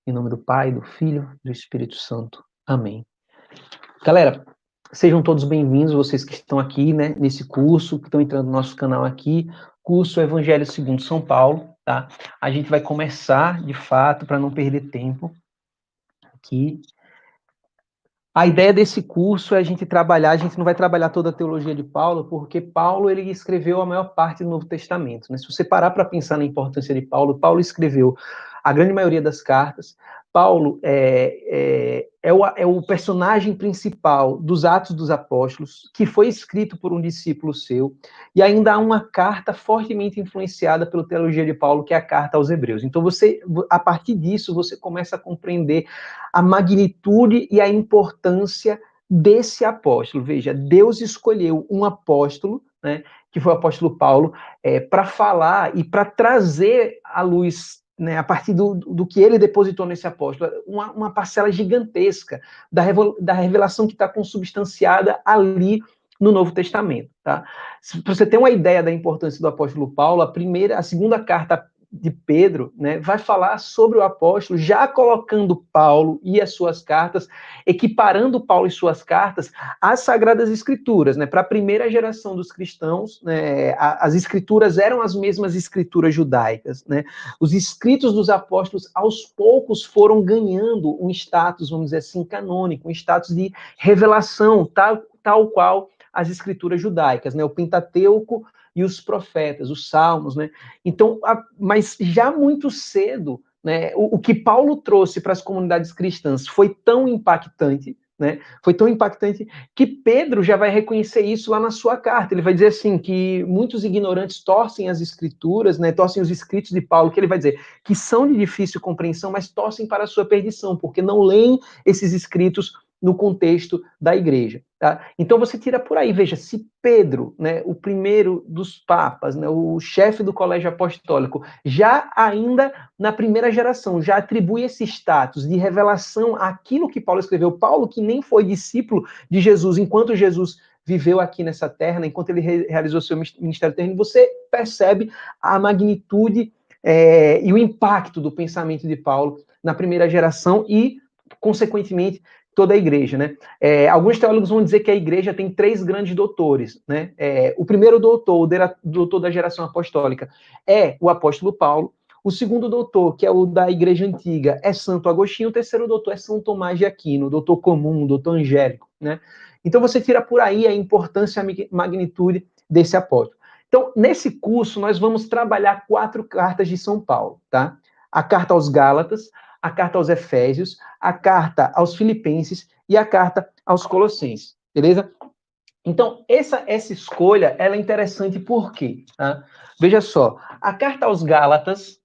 Em nome do Pai, do Filho, do Espírito Santo. Amém. Galera, sejam todos bem-vindos, vocês que estão aqui, né, nesse curso, que estão entrando no nosso canal aqui, curso Evangelho segundo São Paulo, tá? A gente vai começar, de fato, para não perder tempo aqui. A ideia desse curso é a gente não vai trabalhar toda a teologia de Paulo, porque Paulo, ele escreveu a maior parte do Novo Testamento, né? Se você parar para pensar na importância de Paulo, Paulo escreveu a grande maioria das cartas. Paulo é o personagem principal dos Atos dos Apóstolos, que foi escrito por um discípulo seu, e ainda há uma carta fortemente influenciada pela teologia de Paulo, que é a carta aos Hebreus. Então, a partir disso, você começa a compreender a magnitude e a importância desse apóstolo. Veja, Deus escolheu um apóstolo, né, que foi o apóstolo Paulo, para falar e para trazer à luz, né, a partir do que ele depositou nesse apóstolo, uma parcela gigantesca da revelação que está consubstanciada ali no Novo Testamento. Tá? Para você ter uma ideia da importância do apóstolo Paulo, a segunda carta de Pedro, né, vai falar sobre o apóstolo, já colocando Paulo e as suas cartas, equiparando Paulo e suas cartas às Sagradas Escrituras. Né? Para a primeira geração dos cristãos, né, as escrituras eram as mesmas escrituras judaicas. Né? Os escritos dos apóstolos, aos poucos, foram ganhando um status, vamos dizer assim, canônico, um status de revelação, tal qual as escrituras judaicas, né? O Pentateuco e os profetas, os salmos, né? Então, mas já muito cedo, né, o que Paulo trouxe para as comunidades cristãs foi tão impactante, né? Foi tão impactante que Pedro já vai reconhecer isso lá na sua carta. Ele vai dizer assim que muitos ignorantes torcem as escrituras, né? Torcem os escritos de Paulo, que ele vai dizer que são de difícil compreensão, mas torcem para a sua perdição, porque não leem esses escritos no contexto da igreja. Tá? Então você tira por aí, veja, se Pedro, né, o primeiro dos papas, né, o chefe do colégio apostólico, já ainda na primeira geração, já atribui esse status de revelação àquilo que Paulo escreveu, Paulo que nem foi discípulo de Jesus, enquanto Jesus viveu aqui nessa terra, né, enquanto ele realizou seu ministério terreno, você percebe a magnitude e o impacto do pensamento de Paulo na primeira geração e, consequentemente, toda a igreja, né? Alguns teólogos vão dizer que a igreja tem 3 grandes doutores, né? O primeiro doutor, o doutor da geração apostólica, é o apóstolo Paulo. O segundo doutor, que é o da igreja antiga, é Santo Agostinho. O terceiro doutor é São Tomás de Aquino, doutor comum, doutor angélico, né? Então você tira por aí a importância e a magnitude desse apóstolo. Então, nesse curso, nós vamos trabalhar 4 cartas de São Paulo, tá? A carta aos Gálatas, a carta aos Efésios, a carta aos Filipenses e a carta aos Colossenses, beleza? Então, essa escolha, ela é interessante por quê? Tá? Veja só, a carta aos Gálatas,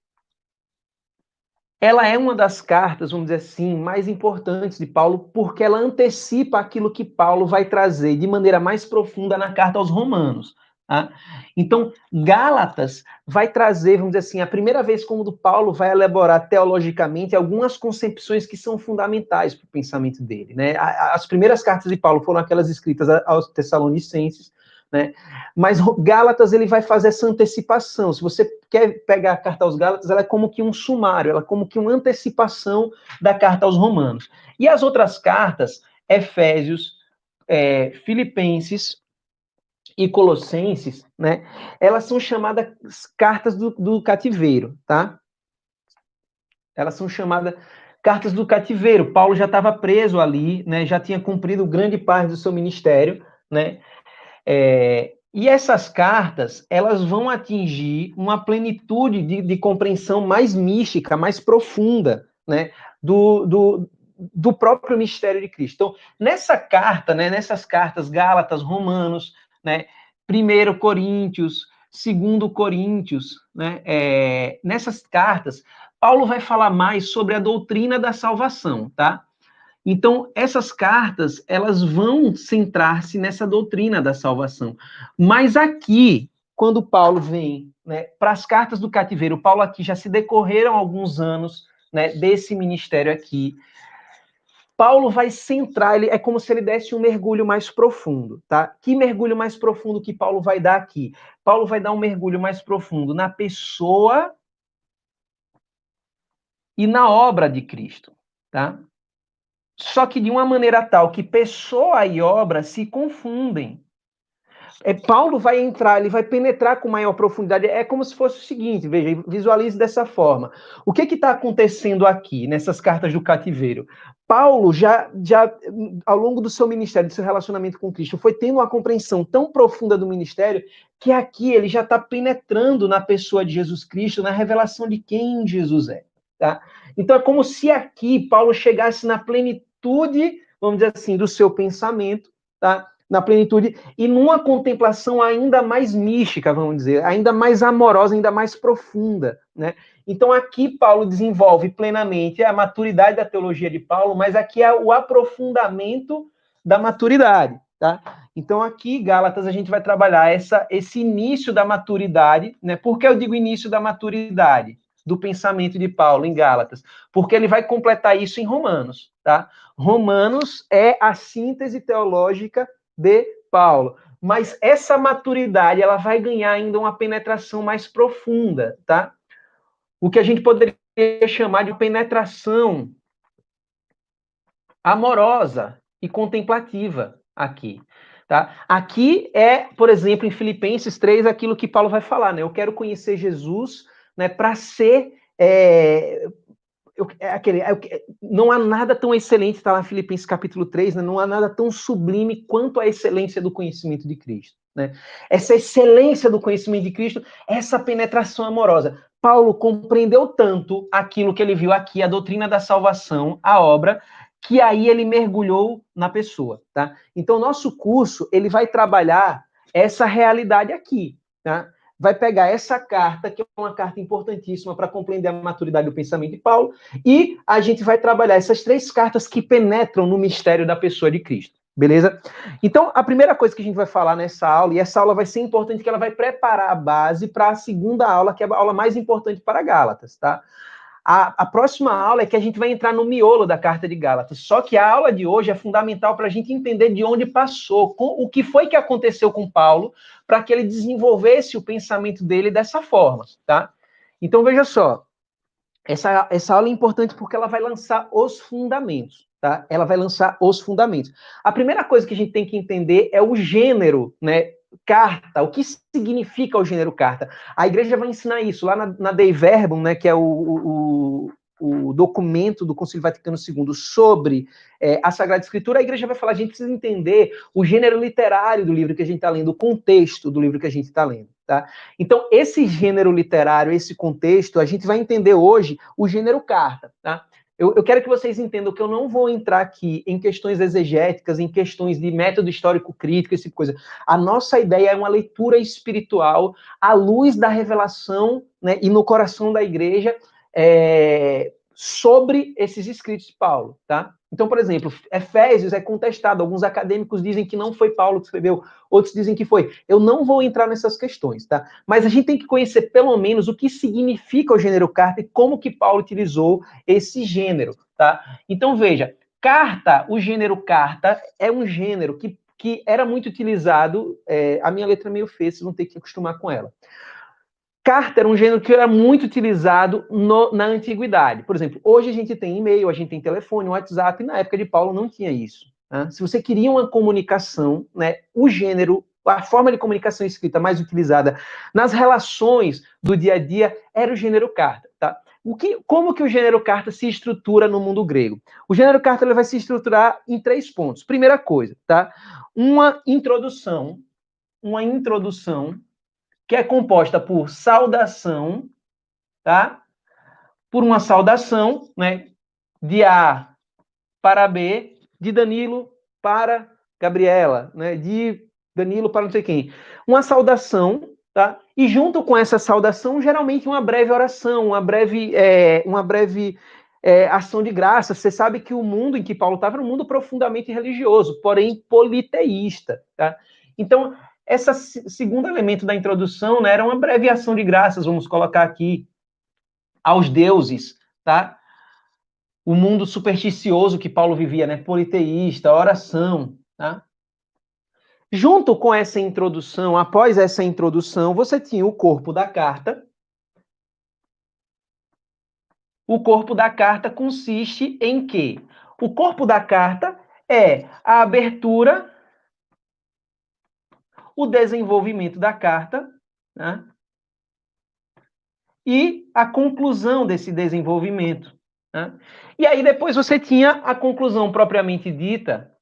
ela é uma das cartas, vamos dizer assim, mais importantes de Paulo, porque ela antecipa aquilo que Paulo vai trazer de maneira mais profunda na carta aos Romanos. Tá? Então, Gálatas vai trazer, vamos dizer assim, a primeira vez como Paulo vai elaborar teologicamente algumas concepções que são fundamentais para o pensamento dele. Né? As primeiras cartas de Paulo foram aquelas escritas aos Tessalonicenses, né? Mas Gálatas, ele vai fazer essa antecipação. Se você quer pegar a carta aos Gálatas, ela é como que um sumário, ela é como que uma antecipação da carta aos Romanos. E as outras cartas, Efésios, Filipenses e Colossenses, né? Elas são chamadas cartas do cativeiro, tá? Elas são chamadas cartas do cativeiro. Paulo já estava preso ali, né? Já tinha cumprido grande parte do seu ministério, né? E essas cartas, elas vão atingir uma plenitude de compreensão mais mística, mais profunda, né, do próprio mistério de Cristo. Então, nessa carta, né, nessas cartas, Gálatas, Romanos, né, 1 Coríntios, 2 Coríntios, né, nessas cartas, Paulo vai falar mais sobre a doutrina da salvação, tá? Então, essas cartas, elas vão centrar-se nessa doutrina da salvação. Mas aqui, quando Paulo vem, né, para as cartas do cativeiro, Paulo aqui já se decorreram alguns anos, né, desse ministério aqui. Paulo vai centrar, é como se ele desse um mergulho mais profundo, tá? Que mergulho mais profundo que Paulo vai dar aqui? Paulo vai dar um mergulho mais profundo na pessoa e na obra de Cristo, tá? Só que de uma maneira tal que pessoa e obra se confundem. Paulo vai entrar, ele vai penetrar com maior profundidade. É como se fosse o seguinte, veja, visualize dessa forma. O que está acontecendo aqui, nessas cartas do cativeiro? Paulo, já ao longo do seu ministério, do seu relacionamento com Cristo, foi tendo uma compreensão tão profunda do ministério, que aqui ele já está penetrando na pessoa de Jesus Cristo, na revelação de quem Jesus é. Tá? Então é como se aqui Paulo chegasse na plenitude, vamos dizer assim, do seu pensamento, tá? Na plenitude, e numa contemplação ainda mais mística, vamos dizer, ainda mais amorosa, ainda mais profunda, né? Então aqui Paulo desenvolve plenamente a maturidade da teologia de Paulo, mas aqui é o aprofundamento da maturidade, tá? Então aqui, Gálatas, a gente vai trabalhar esse início da maturidade, né? Por que eu digo início da maturidade do pensamento de Paulo em Gálatas? Porque ele vai completar isso em Romanos, tá? Romanos é a síntese teológica de Paulo. Mas essa maturidade, ela vai ganhar ainda uma penetração mais profunda, tá? O que a gente poderia chamar de penetração amorosa e contemplativa aqui, tá? Aqui é, por exemplo, em Filipenses 3, aquilo que Paulo vai falar, né? Eu quero conhecer Jesus, né, para ser não há nada tão excelente, está lá em Filipenses capítulo 3, né? Não há nada tão sublime quanto a excelência do conhecimento de Cristo. Né? Essa excelência do conhecimento de Cristo, essa penetração amorosa. Paulo compreendeu tanto aquilo que ele viu aqui, a doutrina da salvação, a obra, que aí ele mergulhou na pessoa. Tá? Então, o nosso curso ele vai trabalhar essa realidade aqui. Tá? Vai pegar essa carta, que é uma carta importantíssima para compreender a maturidade do pensamento de Paulo, e a gente vai trabalhar essas 3 cartas que penetram no mistério da pessoa de Cristo. Beleza? Então, a primeira coisa que a gente vai falar nessa aula, e essa aula vai ser importante, que ela vai preparar a base para a segunda aula, que é a aula mais importante para Gálatas, tá? A próxima aula é que a gente vai entrar no miolo da carta de Gálatas. Só que a aula de hoje é fundamental para a gente entender de onde passou, o que foi que aconteceu com Paulo, para que ele desenvolvesse o pensamento dele dessa forma, tá? Então, veja só, essa aula é importante porque ela vai lançar os fundamentos, tá? Ela vai lançar os fundamentos. A primeira coisa que a gente tem que entender é o gênero, né? Carta, o que significa o gênero carta? A igreja vai ensinar isso lá na Dei Verbum, né, que é o documento do Concílio Vaticano II sobre a Sagrada Escritura. A igreja vai falar, a gente precisa entender o gênero literário do livro que a gente está lendo, o contexto do livro que a gente está lendo. Tá? Então, esse gênero literário, esse contexto, a gente vai entender hoje o gênero carta. Tá? Eu quero que vocês entendam que eu não vou entrar aqui em questões exegéticas, em questões de método histórico crítico, esse tipo de coisa. A nossa ideia é uma leitura espiritual à luz da revelação, né, e no coração da igreja sobre esses escritos de Paulo. Tá? Então, por exemplo, Efésios é contestado. Alguns acadêmicos dizem que não foi Paulo que escreveu, outros dizem que foi. Eu não vou entrar nessas questões, tá? Mas a gente tem que conhecer, pelo menos, o que significa o gênero carta e como que Paulo utilizou esse gênero, tá? Então, veja, carta, o gênero carta é um gênero que era muito utilizado, a minha letra é meio feia, vocês vão ter que acostumar com ela. Carta era um gênero que era muito utilizado na antiguidade. Por exemplo, hoje a gente tem e-mail, a gente tem telefone, WhatsApp, e na época de Paulo não tinha isso. Né? Se você queria uma comunicação, né, o gênero, a forma de comunicação escrita mais utilizada nas relações do dia a dia era o gênero carta. Tá? Como que o gênero carta se estrutura no mundo grego? O gênero carta ele vai se estruturar em 3 pontos. Primeira coisa, tá? Uma introdução que é composta por saudação, tá? Por uma saudação, né? De A para B, de Danilo para Gabriela, né? De Danilo para não sei quem. Uma saudação, tá? E junto com essa saudação, geralmente uma breve oração, uma breve ação de graça. Você sabe que o mundo em que Paulo estava era um mundo profundamente religioso, porém politeísta, tá? Então, esse segundo elemento da introdução, né, era uma breve ação de graças, vamos colocar aqui, aos deuses, tá? O mundo supersticioso que Paulo vivia, né, politeísta, oração, tá? Junto com essa introdução, após essa introdução, você tinha o corpo da carta. O corpo da carta consiste em quê? O corpo da carta é a abertura, o desenvolvimento da carta, né? E a conclusão desse desenvolvimento, né? E aí depois você tinha a conclusão propriamente dita,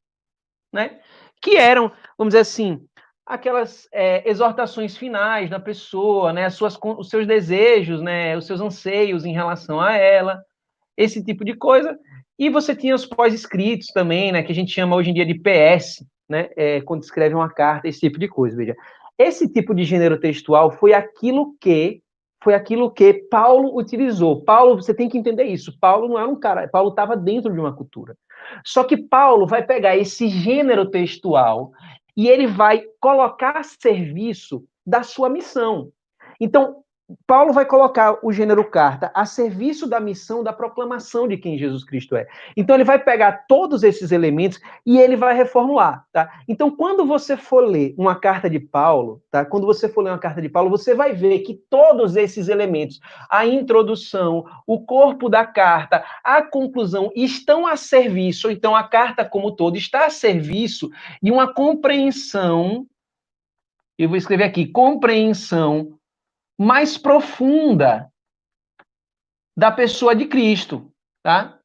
né? Que eram, vamos dizer assim, aquelas exortações finais da pessoa, né? Os seus desejos, né? Os seus anseios em relação a ela, esse tipo de coisa. E você tinha os pós-escritos também, né? Que a gente chama hoje em dia de PS, né? Quando escreve uma carta, esse tipo de coisa. Veja, esse tipo de gênero textual foi aquilo que Paulo utilizou. Paulo, você tem que entender isso. Paulo não era um cara, Paulo estava dentro de uma cultura. Só que Paulo vai pegar esse gênero textual e ele vai colocar a serviço da sua missão. Então, Paulo vai colocar o gênero carta a serviço da missão da proclamação de quem Jesus Cristo é. Então, ele vai pegar todos esses elementos e ele vai reformular, tá? Então, quando você for ler uma carta de Paulo, tá? Quando você for ler uma carta de Paulo, você vai ver que todos esses elementos, a introdução, o corpo da carta, a conclusão, estão a serviço, então a carta como todo está a serviço de uma compreensão, eu vou escrever aqui, compreensão mais profunda da pessoa de Cristo, tá?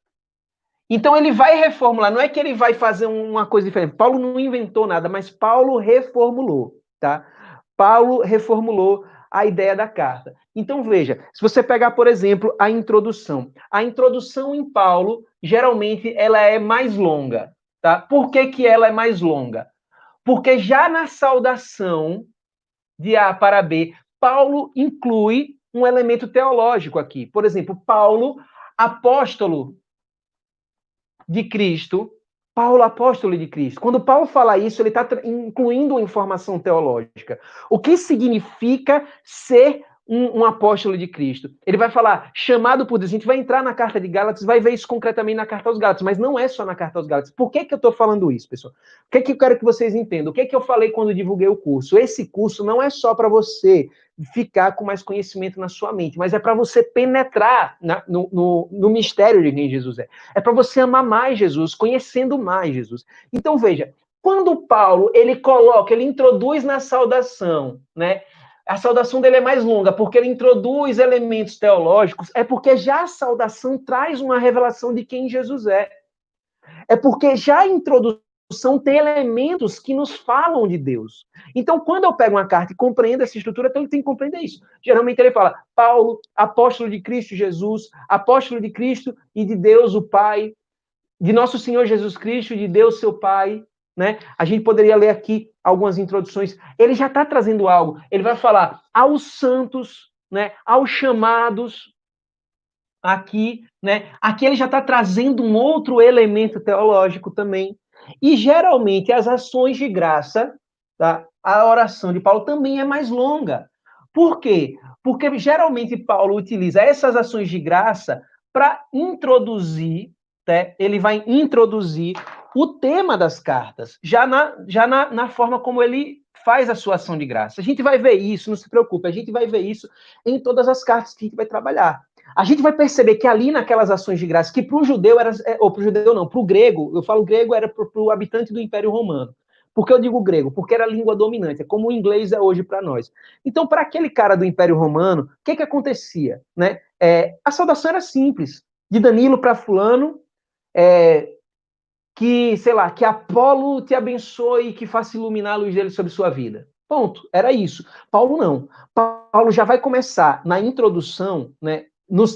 Então ele vai reformular, não é que ele vai fazer uma coisa diferente. Paulo não inventou nada, mas Paulo reformulou, tá? Paulo reformulou a ideia da carta. Então veja, se você pegar, por exemplo, a introdução em Paulo, geralmente ela é mais longa, tá? Por que que ela é mais longa? Porque já na saudação de A para B, Paulo inclui um elemento teológico aqui. Por exemplo, Paulo, apóstolo de Cristo, Paulo, apóstolo de Cristo. Quando Paulo fala isso, ele está incluindo uma informação teológica. O que significa ser um apóstolo de Cristo? Ele vai falar, chamado por Deus. A gente vai entrar na carta de Gálatas, vai ver isso concretamente na carta aos Gálatas, mas não é só na carta aos Gálatas. Por que eu estou falando isso, pessoal? O que eu quero que vocês entendam? O que eu falei quando divulguei o curso? Esse curso não é só para você ficar com mais conhecimento na sua mente, mas é para você penetrar no mistério de quem Jesus é. É para você amar mais Jesus, conhecendo mais Jesus. Então, veja, quando Paulo, ele introduz na saudação, né? A saudação dele é mais longa, porque ele introduz elementos teológicos, é porque já a saudação traz uma revelação de quem Jesus é. É porque já a introdução tem elementos que nos falam de Deus. Então, quando eu pego uma carta e compreendo essa estrutura, então ele tem que compreender isso. Geralmente ele fala, Paulo, apóstolo de Cristo Jesus, apóstolo de Cristo e de Deus o Pai, de nosso Senhor Jesus Cristo, de Deus seu Pai, né? A gente poderia ler aqui algumas introduções. Ele já está trazendo algo. Ele vai falar aos santos, né? Aos chamados. Aqui, né? Aqui ele já está trazendo um outro elemento teológico também. E geralmente as ações de graça, tá? A oração de Paulo também é mais longa. Por quê? Porque geralmente Paulo utiliza essas ações de graça para introduzir, né? Ele vai introduzir o tema das cartas, já na forma como ele faz a sua ação de graça. A gente vai ver isso, não se preocupe, a gente vai ver isso em todas as cartas que a gente vai trabalhar. A gente vai perceber que ali naquelas ações de graça, que para o judeu era, ou para o judeu não, para o grego, eu falo grego era para o habitante do Império Romano. Por que eu digo grego? Porque era a língua dominante, é como o inglês é hoje para nós. Então, para aquele cara do Império Romano, o que acontecia? Né? A saudação era simples, de Danilo para fulano, que, sei lá, que Apolo te abençoe e que faça iluminar a luz dele sobre sua vida. Ponto, era isso. Paulo não. Paulo já vai começar na introdução, né,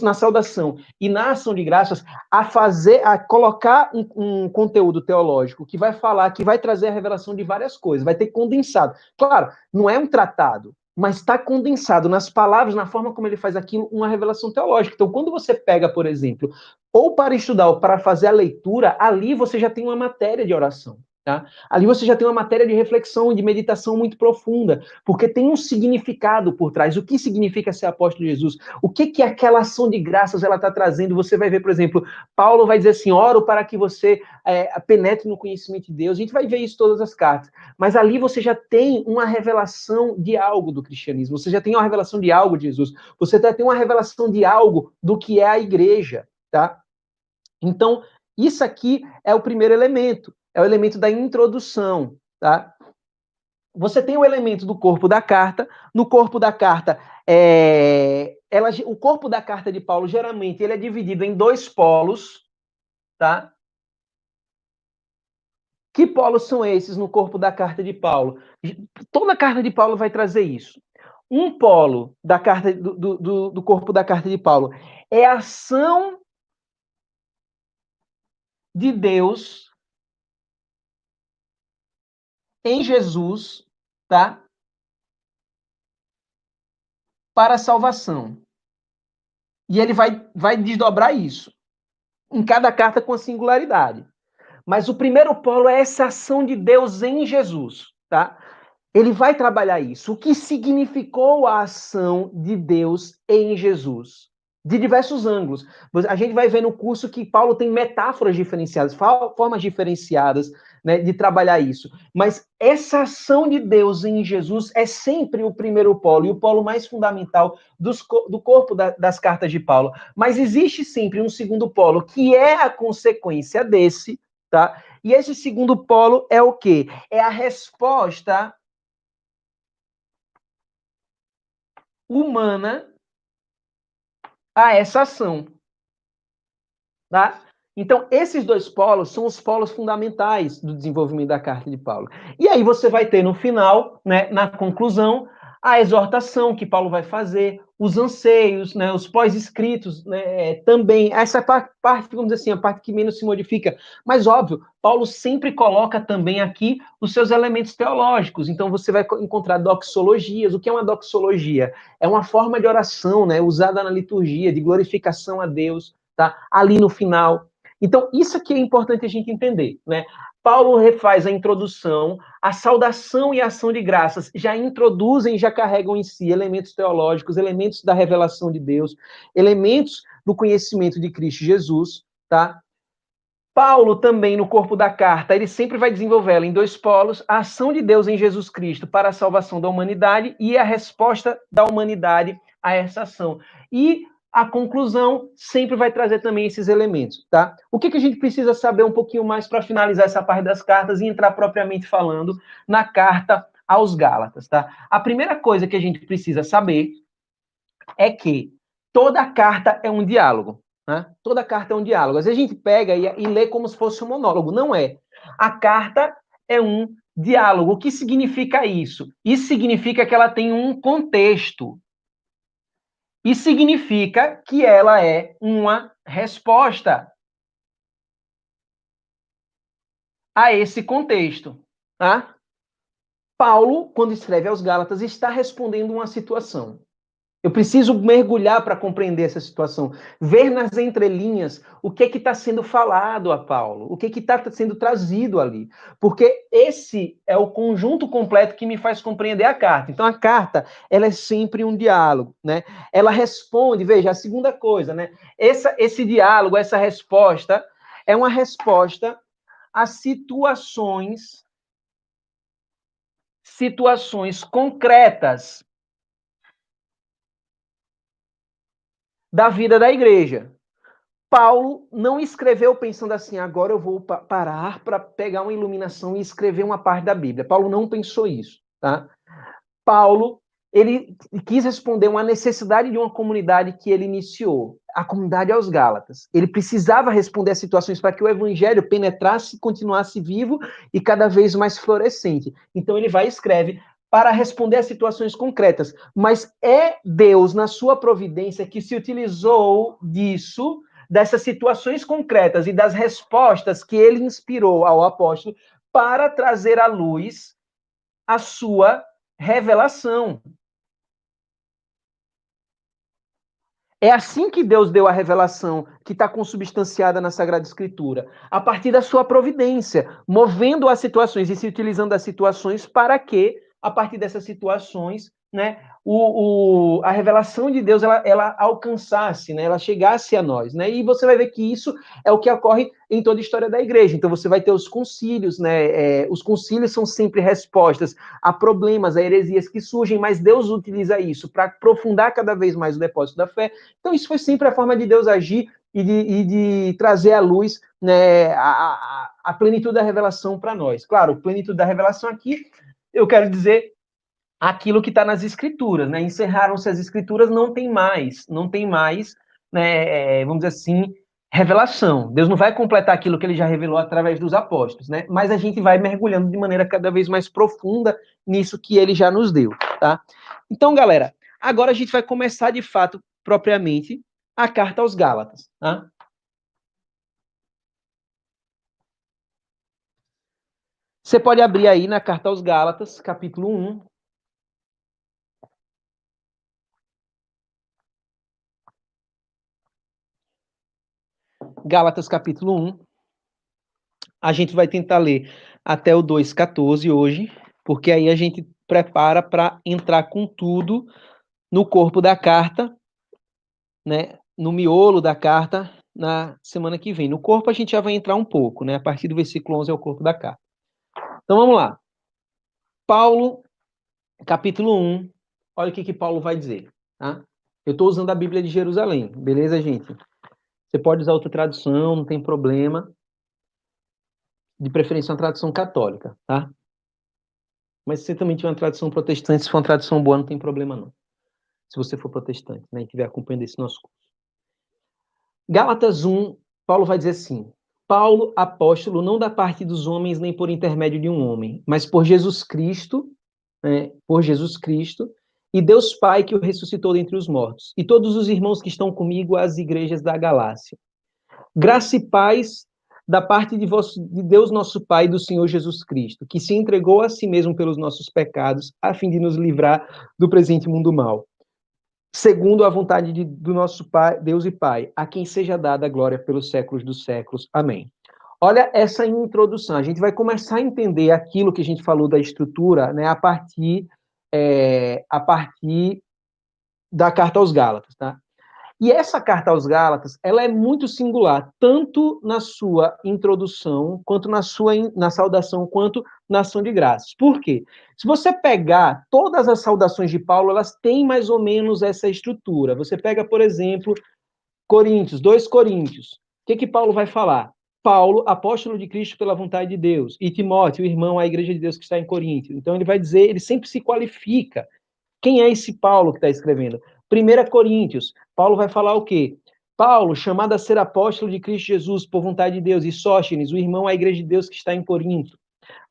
na saudação e na ação de graças, a colocar um conteúdo teológico que vai falar, que vai trazer a revelação de várias coisas, vai ter condensado. Claro, não é um tratado, mas está condensado nas palavras, na forma como ele faz aquilo, uma revelação teológica. Então, quando você pega, por exemplo, ou para estudar ou para fazer a leitura, ali você já tem uma matéria de oração. Tá? Ali você já tem uma matéria de reflexão e de meditação muito profunda, porque tem um significado por trás. O que significa ser apóstolo de Jesus? O que que aquela ação de graças ela está trazendo? Você vai ver, por exemplo, Paulo vai dizer assim, oro para que você penetre no conhecimento de Deus. A gente vai ver isso em todas as cartas. Mas ali você já tem uma revelação de algo do cristianismo. Você já tem uma revelação de algo de Jesus. Você já tem uma revelação de algo do que é a igreja, tá? Então, isso aqui é o primeiro elemento. É o elemento da introdução, tá? Você tem o elemento do corpo da carta. No corpo da carta, o corpo da carta de Paulo, geralmente, ele é dividido em dois polos, tá? Que polos são esses no corpo da carta de Paulo? Toda a carta de Paulo vai trazer isso. Um polo da carta, do corpo da carta de Paulo é a ação de Deus em Jesus, tá? Para a salvação. E ele vai desdobrar isso em cada carta com a singularidade. Mas o primeiro polo é essa ação de Deus em Jesus, tá? Ele vai trabalhar isso. O que significou a ação de Deus em Jesus? De diversos ângulos. A gente vai ver no curso que Paulo tem metáforas diferenciadas, formas diferenciadas, né, de trabalhar isso. Mas essa ação de Deus em Jesus é sempre o primeiro polo, e o polo mais fundamental do corpo das cartas de Paulo. Mas existe sempre um segundo polo, que é a consequência desse, tá? E esse segundo polo é o quê? É a resposta humana a essa ação, tá? Então, esses dois polos são os polos fundamentais do desenvolvimento da carta de Paulo. E aí você vai ter no final, né, na conclusão, a exortação que Paulo vai fazer, os anseios, né, os pós-escritos, né, também. Essa parte, vamos dizer assim, a parte que menos se modifica. Mas, óbvio, Paulo sempre coloca também aqui os seus elementos teológicos. Então, você vai encontrar doxologias. O que é uma doxologia? É uma forma de oração, né, usada na liturgia, de glorificação a Deus, tá? Ali no final. Então, isso aqui é importante a gente entender, né? Paulo refaz a introdução, a saudação e a ação de graças já introduzem, já carregam em si elementos teológicos, elementos da revelação de Deus, elementos do conhecimento de Cristo Jesus, tá? Paulo também, no corpo da carta, ele sempre vai desenvolvê-la em dois polos, a ação de Deus em Jesus Cristo para a salvação da humanidade e a resposta da humanidade a essa ação. E a conclusão sempre vai trazer também esses elementos, tá? O que a gente precisa saber um pouquinho mais para finalizar essa parte das cartas e entrar propriamente falando na carta aos Gálatas, tá? A primeira coisa que a gente precisa saber é que toda carta é um diálogo. Né? Toda carta é um diálogo. Às vezes a gente pega e lê como se fosse um monólogo. Não é. A carta é um diálogo. O que significa isso? Isso significa que ela tem um contexto. E significa que ela é uma resposta a esse contexto. Tá? Paulo, quando escreve aos Gálatas, está respondendo uma situação. Eu preciso mergulhar para compreender essa situação, ver nas entrelinhas o que está sendo falado a Paulo, o que está sendo trazido ali, porque esse é o conjunto completo que me faz compreender a carta. Então, a carta, ela é sempre um diálogo, né? Ela responde, veja, a segunda coisa, né? Esse diálogo, essa resposta, é uma resposta a situações concretas da vida da igreja. Paulo não escreveu pensando assim, agora eu vou parar para pegar uma iluminação e escrever uma parte da Bíblia. Paulo não pensou isso, tá? Paulo, ele quis responder uma necessidade de uma comunidade que ele iniciou, a comunidade aos Gálatas. Ele precisava responder às situações para que o evangelho penetrasse, continuasse vivo e cada vez mais florescente. Então ele vai e escreve para responder às situações concretas. Mas é Deus, na sua providência, que se utilizou disso, dessas situações concretas e das respostas que ele inspirou ao apóstolo para trazer à luz a sua revelação. É assim que Deus deu a revelação que está consubstanciada na Sagrada Escritura, a partir da sua providência, movendo as situações e se utilizando das situações para que, a partir dessas situações, né, a revelação de Deus ela alcançasse, né, ela chegasse a nós. Né, e você vai ver que isso é o que ocorre em toda a história da igreja. Então você vai ter os concílios, né, os concílios são sempre respostas a problemas, a heresias que surgem, mas Deus utiliza isso para aprofundar cada vez mais o depósito da fé. Então, isso foi sempre a forma de Deus agir e de trazer à luz, né, a plenitude da revelação para nós. Claro, plenitude da revelação aqui, eu quero dizer aquilo que está nas Escrituras. Né? Encerraram-se as Escrituras, não tem mais, né, vamos dizer assim, revelação. Deus não vai completar aquilo que ele já revelou através dos apóstolos, né? Mas a gente vai mergulhando de maneira cada vez mais profunda nisso que ele já nos deu, tá? Então, galera, agora a gente vai começar de fato, propriamente, a carta aos Gálatas, tá? Você pode abrir aí na carta aos Gálatas, capítulo 1. Gálatas, capítulo 1. A gente vai tentar ler até o 2,14 hoje, porque aí a gente prepara para entrar com tudo no corpo da carta, né, no miolo da carta, na semana que vem. No corpo a gente já vai entrar um pouco, né, a partir do versículo 11 é o corpo da carta. Então vamos lá. Paulo, capítulo 1, olha o que Paulo vai dizer. Tá? Eu estou usando a Bíblia de Jerusalém, beleza, gente? Você pode usar outra tradução, não tem problema. De preferência, uma tradução católica, tá? Mas se você também tiver uma tradução protestante, se for uma tradução boa, não tem problema não. Se você for protestante, né, e estiver acompanhando esse nosso curso. Gálatas 1, Paulo vai dizer assim: Paulo, apóstolo, não da parte dos homens, nem por intermédio de um homem, mas por Jesus Cristo, né, por Jesus Cristo, e Deus Pai que o ressuscitou dentre os mortos, e todos os irmãos que estão comigo às igrejas da Galácia. Graça e paz da parte de Deus nosso Pai e do Senhor Jesus Cristo, que se entregou a si mesmo pelos nossos pecados, a fim de nos livrar do presente mundo mal. Segundo a vontade do nosso Pai, Deus e Pai, a quem seja dada a glória pelos séculos dos séculos. Amém. Olha essa introdução. A gente vai começar a entender aquilo que a gente falou da estrutura, né, a partir da carta aos Gálatas, tá? E essa carta aos Gálatas, ela é muito singular, tanto na sua introdução, quanto na saudação, quanto na ação de graças. Por quê? Se você pegar todas as saudações de Paulo, elas têm mais ou menos essa estrutura. Você pega, por exemplo, Coríntios, 2 Coríntios. O que Paulo vai falar? Paulo, apóstolo de Cristo pela vontade de Deus, e Timóteo, o irmão, a igreja de Deus que está em Corinto. Então ele vai dizer, ele sempre se qualifica. Quem é esse Paulo que está escrevendo? 1 Coríntios, Paulo vai falar o quê? Paulo, chamado a ser apóstolo de Cristo Jesus por vontade de Deus, e Sóstenes, o irmão à igreja de Deus que está em Corinto.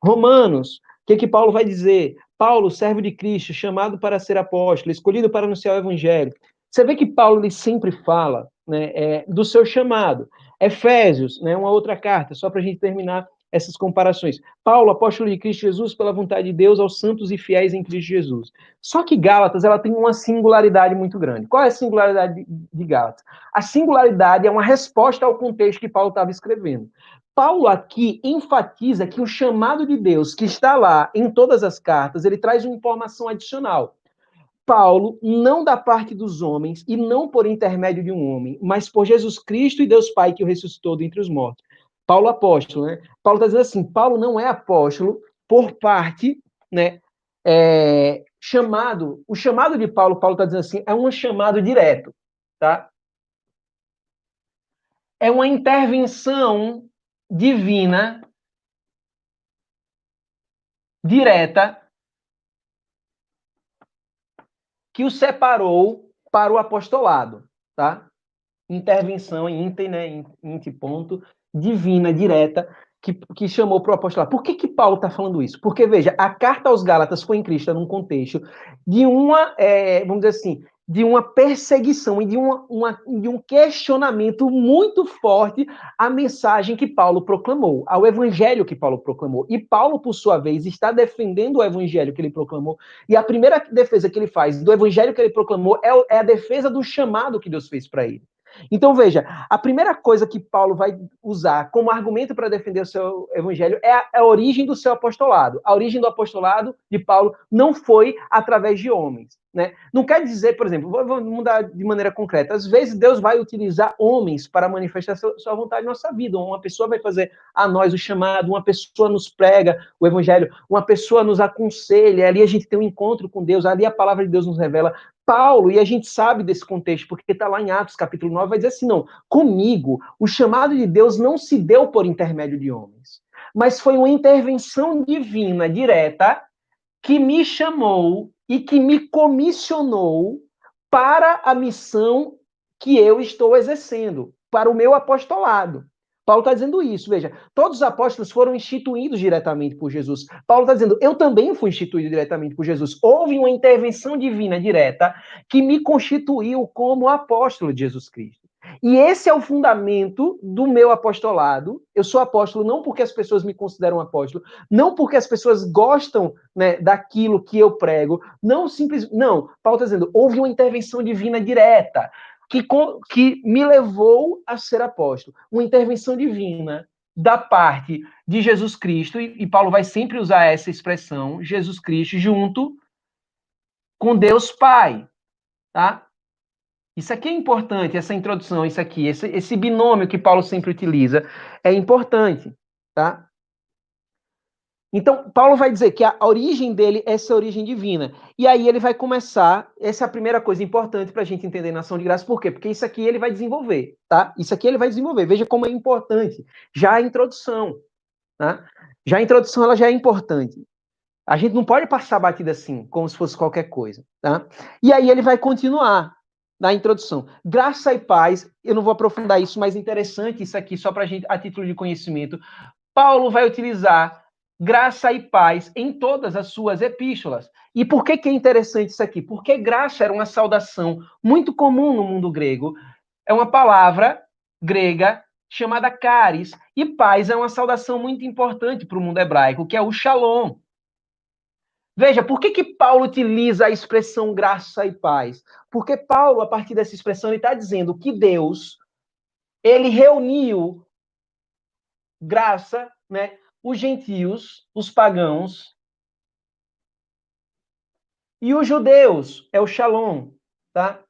Romanos, o que Paulo vai dizer? Paulo, servo de Cristo, chamado para ser apóstolo, escolhido para anunciar o evangelho. Você vê que Paulo ele sempre fala, né, do seu chamado. Efésios, né, uma outra carta, só para a gente terminar essas comparações. Paulo, apóstolo de Cristo Jesus, pela vontade de Deus, aos santos e fiéis em Cristo Jesus. Só que Gálatas, ela tem uma singularidade muito grande. Qual é a singularidade de Gálatas? A singularidade é uma resposta ao contexto que Paulo estava escrevendo. Paulo aqui enfatiza que o chamado de Deus, que está lá em todas as cartas, ele traz uma informação adicional. Paulo, não da parte dos homens, e não por intermédio de um homem, mas por Jesus Cristo e Deus Pai que o ressuscitou dentre os mortos. Paulo apóstolo, né? Paulo está dizendo assim, Paulo não é apóstolo por parte, né, chamado, o chamado de Paulo, Paulo está dizendo assim, é um chamado direto, tá? É uma intervenção divina, direta, que o separou para o apostolado, tá? Intervenção em inte, né, inte ponto, divina, direta, que chamou para o apostolado. Por que Paulo está falando isso? Porque, veja, a carta aos Gálatas foi escrita num contexto de uma, vamos dizer assim, de uma perseguição e de um questionamento muito forte à mensagem que Paulo proclamou, ao evangelho que Paulo proclamou. E Paulo, por sua vez, está defendendo o evangelho que ele proclamou. E a primeira defesa que ele faz do evangelho que ele proclamou é a defesa do chamado que Deus fez para ele. Então, veja, a primeira coisa que Paulo vai usar como argumento para defender o seu evangelho é a origem do seu apostolado. A origem do apostolado de Paulo não foi através de homens. Né? Não quer dizer, por exemplo, vou mudar de maneira concreta, às vezes Deus vai utilizar homens para manifestar sua vontade na nossa vida. Uma pessoa vai fazer a nós o chamado, uma pessoa nos prega o evangelho, uma pessoa nos aconselha, ali a gente tem um encontro com Deus, ali a palavra de Deus nos revela. Paulo, e a gente sabe desse contexto, porque está lá em Atos capítulo 9, vai dizer assim, não, comigo, o chamado de Deus não se deu por intermédio de homens, mas foi uma intervenção divina, direta, que me chamou e que me comissionou para a missão que eu estou exercendo, para o meu apostolado. Paulo está dizendo isso, veja, todos os apóstolos foram instituídos diretamente por Jesus. Paulo está dizendo, eu também fui instituído diretamente por Jesus. Houve uma intervenção divina direta que me constituiu como apóstolo de Jesus Cristo. E esse é o fundamento do meu apostolado. Eu sou apóstolo não porque as pessoas me consideram apóstolo, não porque as pessoas gostam, né, daquilo que eu prego, não. Paulo está dizendo, houve uma intervenção divina direta que me levou a ser apóstolo. Uma intervenção divina da parte de Jesus Cristo, e Paulo vai sempre usar essa expressão, Jesus Cristo junto com Deus Pai, tá? Isso aqui é importante, essa introdução, isso aqui, esse binômio que Paulo sempre utiliza, é importante, tá? Então, Paulo vai dizer que a origem dele é essa origem divina. E aí ele vai começar, essa é a primeira coisa importante para a gente entender na ação de graça. Por quê? Porque isso aqui ele vai desenvolver, tá? Isso aqui ele vai desenvolver. Veja como é importante. Já a introdução, tá? Já a introdução, ela já é importante. A gente não pode passar batida assim, como se fosse qualquer coisa, tá? E aí ele vai continuar na introdução. Graça e paz, eu não vou aprofundar isso, mas interessante isso aqui, só para a gente, a título de conhecimento. Paulo vai utilizar graça e paz em todas as suas epístolas. E por que é interessante isso aqui? Porque graça era uma saudação muito comum no mundo grego. É uma palavra grega chamada caris. E paz é uma saudação muito importante para o mundo hebraico, que é o shalom. Veja, por que Paulo utiliza a expressão graça e paz? Porque Paulo, a partir dessa expressão, ele está dizendo que Deus, ele reuniu graça, né, os gentios, os pagãos, e os judeus, é o shalom, tá?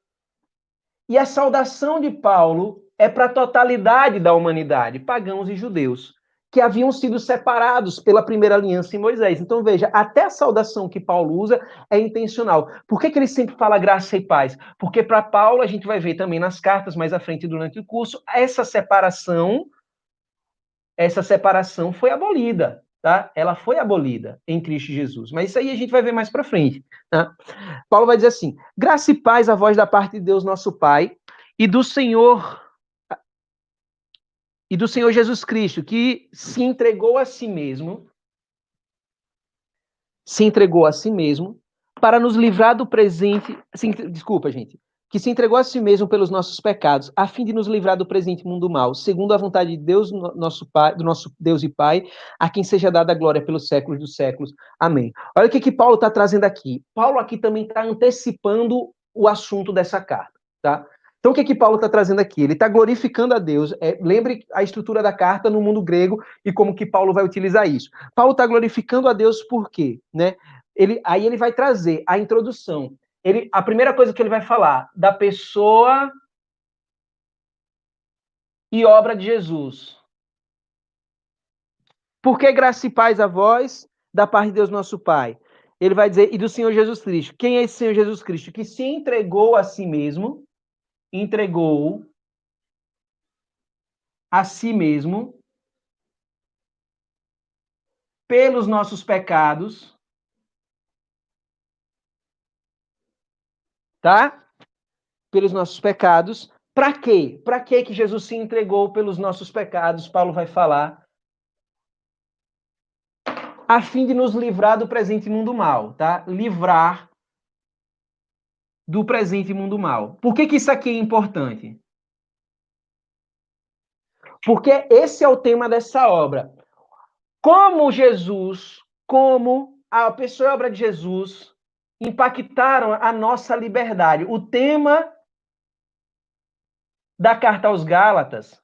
E a saudação de Paulo é para a totalidade da humanidade, pagãos e judeus, que haviam sido separados pela primeira aliança em Moisés. Então, veja, até a saudação que Paulo usa é intencional. Por que ele sempre fala graça e paz? Porque para Paulo, a gente vai ver também nas cartas mais à frente durante o curso, essa separação foi abolida, tá? Ela foi abolida em Cristo Jesus. Mas isso aí a gente vai ver mais para frente, tá? Paulo vai dizer assim: graça e paz a voz da parte de Deus, nosso Pai, e do Senhor Jesus Cristo, que se entregou a si mesmo para nos livrar do presente, desculpa, gente, que se entregou a si mesmo pelos nossos pecados, a fim de nos livrar do presente mundo mal, segundo a vontade de Deus, nosso Pai, do nosso Deus e Pai, a quem seja dada a glória pelos séculos dos séculos. Amém. Olha o que Paulo está trazendo aqui. Paulo aqui também está antecipando o assunto dessa carta, tá? Então, o que Paulo está trazendo aqui? Ele está glorificando a Deus. Lembre a estrutura da carta no mundo grego e como que Paulo vai utilizar isso. Paulo está glorificando a Deus por quê? Né? Aí ele vai trazer a introdução. A primeira coisa que ele vai falar da pessoa e obra de Jesus. Por que graça e paz a vós, da parte de Deus nosso Pai? Ele vai dizer, e do Senhor Jesus Cristo. Quem é esse Senhor Jesus Cristo? Que se entregou a si mesmo, pelos nossos pecados, tá? Pelos nossos pecados. Para quê? Para que Jesus se entregou pelos nossos pecados? Paulo vai falar. A fim de nos livrar do presente mundo mal, tá? Livrar do presente mundo mal. Por que isso aqui é importante? Porque esse é o tema dessa obra. Como Jesus, como a pessoa e a obra de Jesus impactaram a nossa liberdade. O tema da carta aos Gálatas,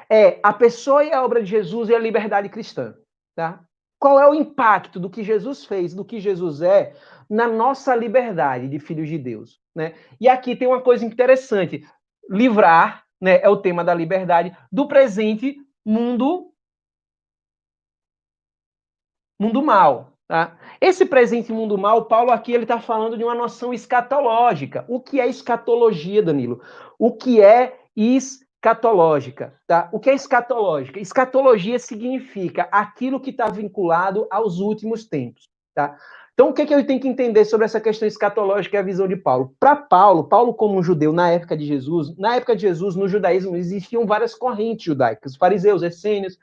é a pessoa e a obra de Jesus e a liberdade cristã, tá? Qual é o impacto do que Jesus fez, do que Jesus é, na nossa liberdade de filhos de Deus, né? E aqui tem uma coisa interessante. Livrar, né, é o tema da liberdade do presente mundo mal, tá? Esse presente mundo mal, Paulo aqui ele está falando de uma noção escatológica. O que é escatologia, Danilo? O que é escatológica, tá? O que é escatológica? Escatologia significa aquilo que está vinculado aos últimos tempos, tá? Então, o que eu tenho que entender sobre essa questão escatológica e a visão de Paulo? Para Paulo como um judeu na época de Jesus, no judaísmo existiam várias correntes judaicas, os fariseus, essênios,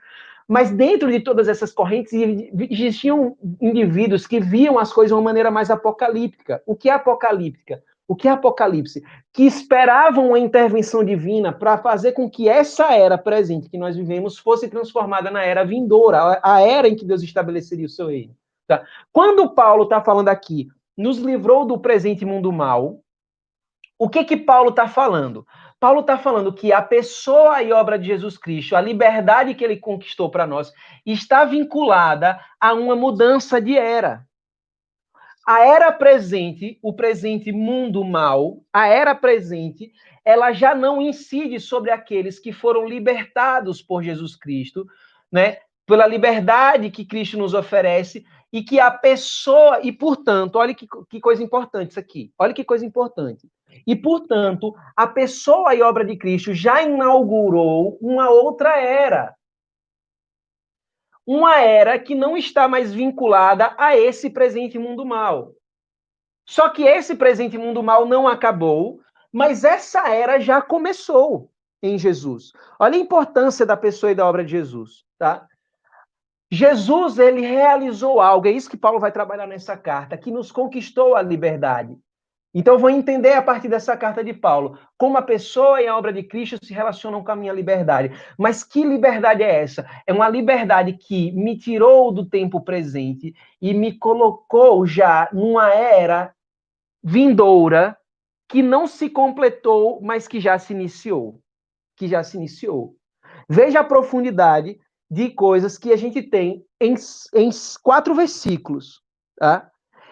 mas dentro de todas essas correntes existiam indivíduos que viam as coisas de uma maneira mais apocalíptica. O que é apocalíptica? O que é Apocalipse? Que esperavam uma intervenção divina para fazer com que essa era presente que nós vivemos fosse transformada na era vindoura, a era em que Deus estabeleceria o seu reino. Tá? Quando Paulo está falando aqui, nos livrou do presente mundo mal, o que Paulo está falando? Paulo está falando que a pessoa e obra de Jesus Cristo, a liberdade que ele conquistou para nós, está vinculada a uma mudança de era. A era presente, o presente mundo mal, a era presente, ela já não incide sobre aqueles que foram libertados por Jesus Cristo, né? Pela liberdade que Cristo nos oferece e que a pessoa, e portanto, olha que coisa importante isso aqui, olha que coisa importante. E portanto, a pessoa e obra de Cristo já inaugurou uma outra era. Uma era que não está mais vinculada a esse presente mundo mal. Só que esse presente mundo mal não acabou, mas essa era já começou em Jesus. Olha a importância da pessoa e da obra de Jesus, tá? Jesus, ele realizou algo, é isso que Paulo vai trabalhar nessa carta, que nos conquistou a liberdade. Então, vou entender a partir dessa carta de Paulo como a pessoa e a obra de Cristo se relacionam com a minha liberdade. Mas que liberdade é essa? É uma liberdade que me tirou do tempo presente e me colocou já numa era vindoura que não se completou, mas que já se iniciou. Veja a profundidade de coisas que a gente tem em 4 versículos, tá?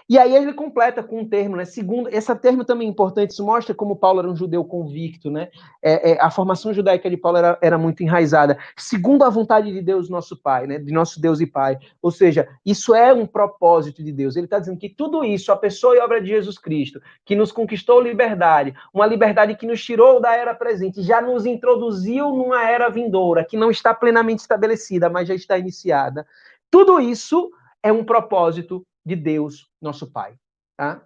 E aí ele completa com um termo, né? Segundo, esse termo também é importante, isso mostra como Paulo era um judeu convicto, né? A formação judaica de Paulo era muito enraizada. Segundo a vontade de Deus, nosso Pai, né? De nosso Deus e Pai. Ou seja, isso é um propósito de Deus. Ele está dizendo que tudo isso, a pessoa e obra de Jesus Cristo, que nos conquistou liberdade, uma liberdade que nos tirou da era presente, já nos introduziu numa era vindoura, que não está plenamente estabelecida, mas já está iniciada. Tudo isso é um propósito de Deus, nosso Pai. Tá?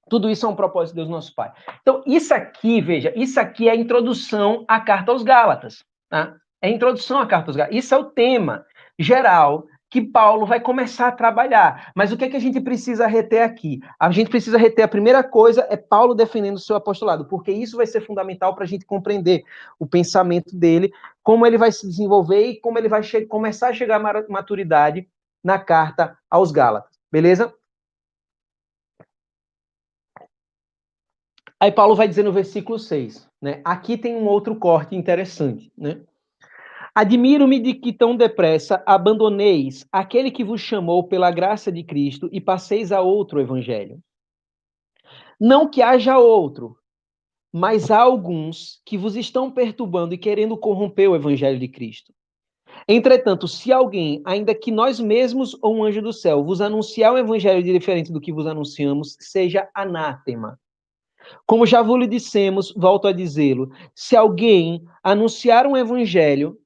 Tudo isso é um propósito de Deus, nosso Pai. Então, isso aqui, veja, isso aqui é a introdução à carta aos Gálatas. Tá? É a introdução à carta aos Gálatas. Isso é o tema geral que Paulo vai começar a trabalhar. Mas o que é que a gente precisa reter aqui? A gente precisa reter, a primeira coisa é Paulo defendendo o seu apostolado, porque isso vai ser fundamental para a gente compreender o pensamento dele, como ele vai se desenvolver e como ele vai começar a chegar à maturidade na carta aos Gálatas. Beleza? Aí Paulo vai dizer no versículo 6, né? Aqui tem um outro corte interessante, né? Admiro-me de que tão depressa abandoneis aquele que vos chamou pela graça de Cristo e passeis a outro evangelho. Não que haja outro, mas há alguns que vos estão perturbando e querendo corromper o evangelho de Cristo. Entretanto, se alguém, ainda que nós mesmos ou um anjo do céu, vos anunciar um evangelho diferente do que vos anunciamos, seja anátema. Como já vos dissemos, volto a dizê-lo, se alguém anunciar um evangelho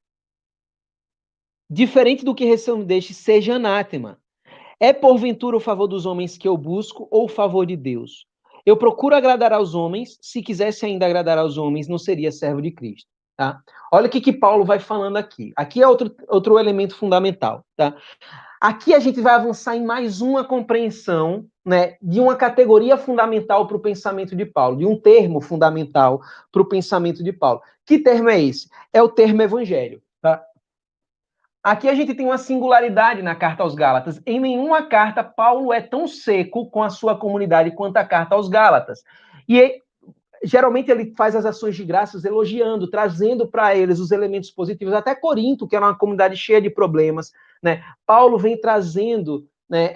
diferente do que recebeste, seja anátema. É porventura o favor dos homens que eu busco ou o favor de Deus? Eu procuro agradar aos homens, se quisesse ainda agradar aos homens, não seria servo de Cristo. Tá? Olha o que Paulo vai falando aqui. Aqui é outro elemento fundamental. Tá? Aqui a gente vai avançar em mais uma compreensão, né, de uma categoria fundamental para o pensamento de Paulo, de um termo fundamental para o pensamento de Paulo. Que termo é esse? É o termo evangelho. Tá? Aqui a gente tem uma singularidade na carta aos Gálatas. Em nenhuma carta Paulo é tão seco com a sua comunidade quanto a carta aos Gálatas. E geralmente ele faz as ações de graças elogiando, trazendo para eles os elementos positivos. Até Corinto, que era uma comunidade cheia de problemas, né? Paulo vem trazendo, né,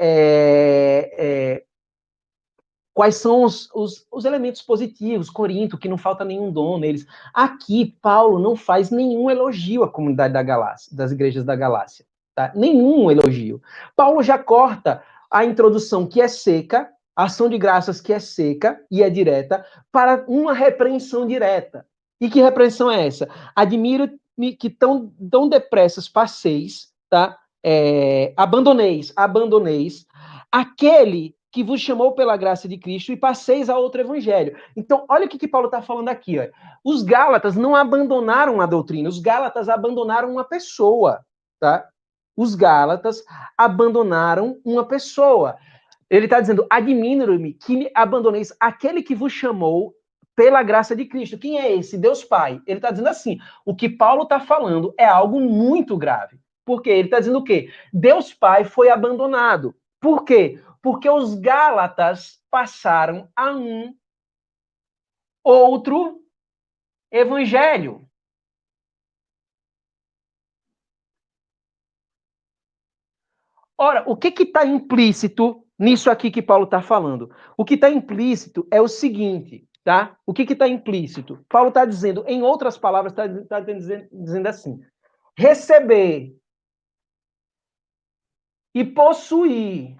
quais são os elementos positivos. Corinto, que não falta nenhum dom neles. Aqui, Paulo não faz nenhum elogio à comunidade da Galácia, das igrejas da Galácia. Tá? Nenhum elogio. Paulo já corta a introdução, que é seca, a ação de graças, que é seca e é direta, para uma repreensão direta. E que repreensão é essa? Admiro-me que tão depressas passeis, tá? Abandoneis aquele que vos chamou pela graça de Cristo e passeis a outro evangelho. Então, olha o que Paulo está falando aqui. Ó. Os Gálatas não abandonaram a doutrina, os Gálatas abandonaram uma pessoa. Tá? Os Gálatas abandonaram uma pessoa. Ele está dizendo, admiro-me que abandoneis aquele que vos chamou pela graça de Cristo. Quem é esse? Deus Pai. Ele está dizendo assim, o que Paulo está falando é algo muito grave. Por quê? Ele está dizendo o quê? Deus Pai foi abandonado. Por quê? Porque os Gálatas passaram a um outro evangelho. Ora, o que está implícito nisso aqui que Paulo está falando? O que está implícito é o seguinte, tá? O que está implícito? Paulo está dizendo, em outras palavras, está dizendo assim: receber e possuir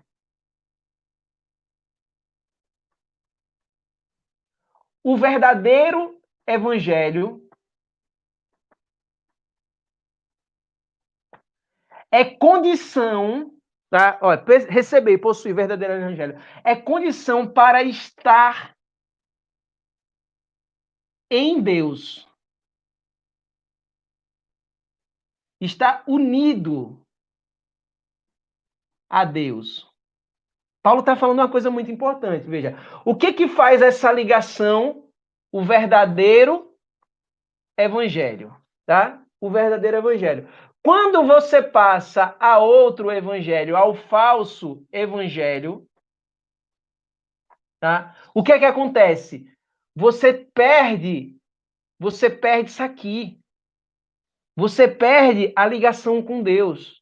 o verdadeiro evangelho é condição, tá? Olha, receber e possuir o verdadeiro evangelho é condição para estar em Deus. Está unido a Deus. Paulo está falando uma coisa muito importante, veja. O que faz essa ligação? O verdadeiro evangelho, tá? O verdadeiro evangelho. Quando você passa a outro evangelho, ao falso evangelho, tá? O que acontece? Você perde isso aqui. Você perde a ligação com Deus.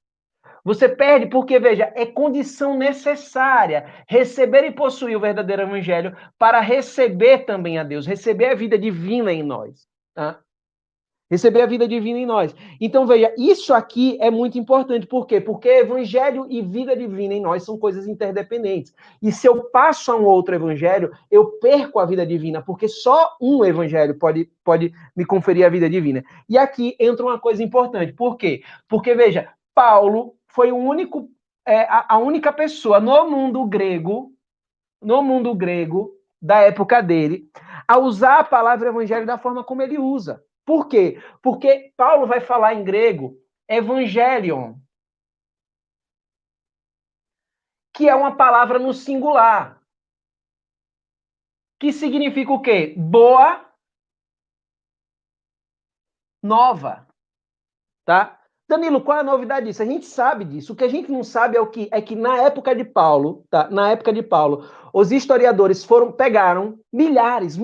Você perde porque, veja, é condição necessária receber e possuir o verdadeiro evangelho para receber também a Deus, receber a vida divina em nós. Tá? Receber a vida divina em nós. Então, veja, isso aqui é muito importante. Por quê? Porque evangelho e vida divina em nós são coisas interdependentes. E se eu passo a um outro evangelho, eu perco a vida divina, porque só um evangelho pode me conferir a vida divina. E aqui entra uma coisa importante. Por quê? Porque, veja, Paulo foi a única pessoa no mundo grego da época dele, a usar a palavra evangelho da forma como ele usa. Por quê? Porque Paulo vai falar em grego evangelion, que é uma palavra no singular, que significa o quê? Boa nova, tá? Danilo, qual é a novidade disso? A gente sabe disso. O que a gente não sabe é que na época de Paulo, tá? Na época de Paulo, os historiadores pegaram milhares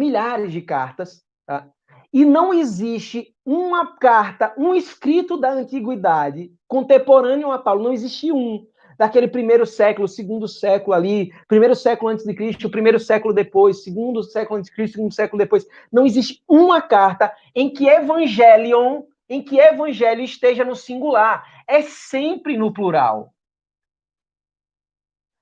de cartas, tá? E não existe uma carta, um escrito da antiguidade contemporâneo a Paulo, não existe um. Daquele primeiro século, segundo século ali, primeiro século antes de Cristo, primeiro século depois, segundo século antes de Cristo, segundo século depois. Não existe uma carta em que evangelho esteja no singular. É sempre no plural.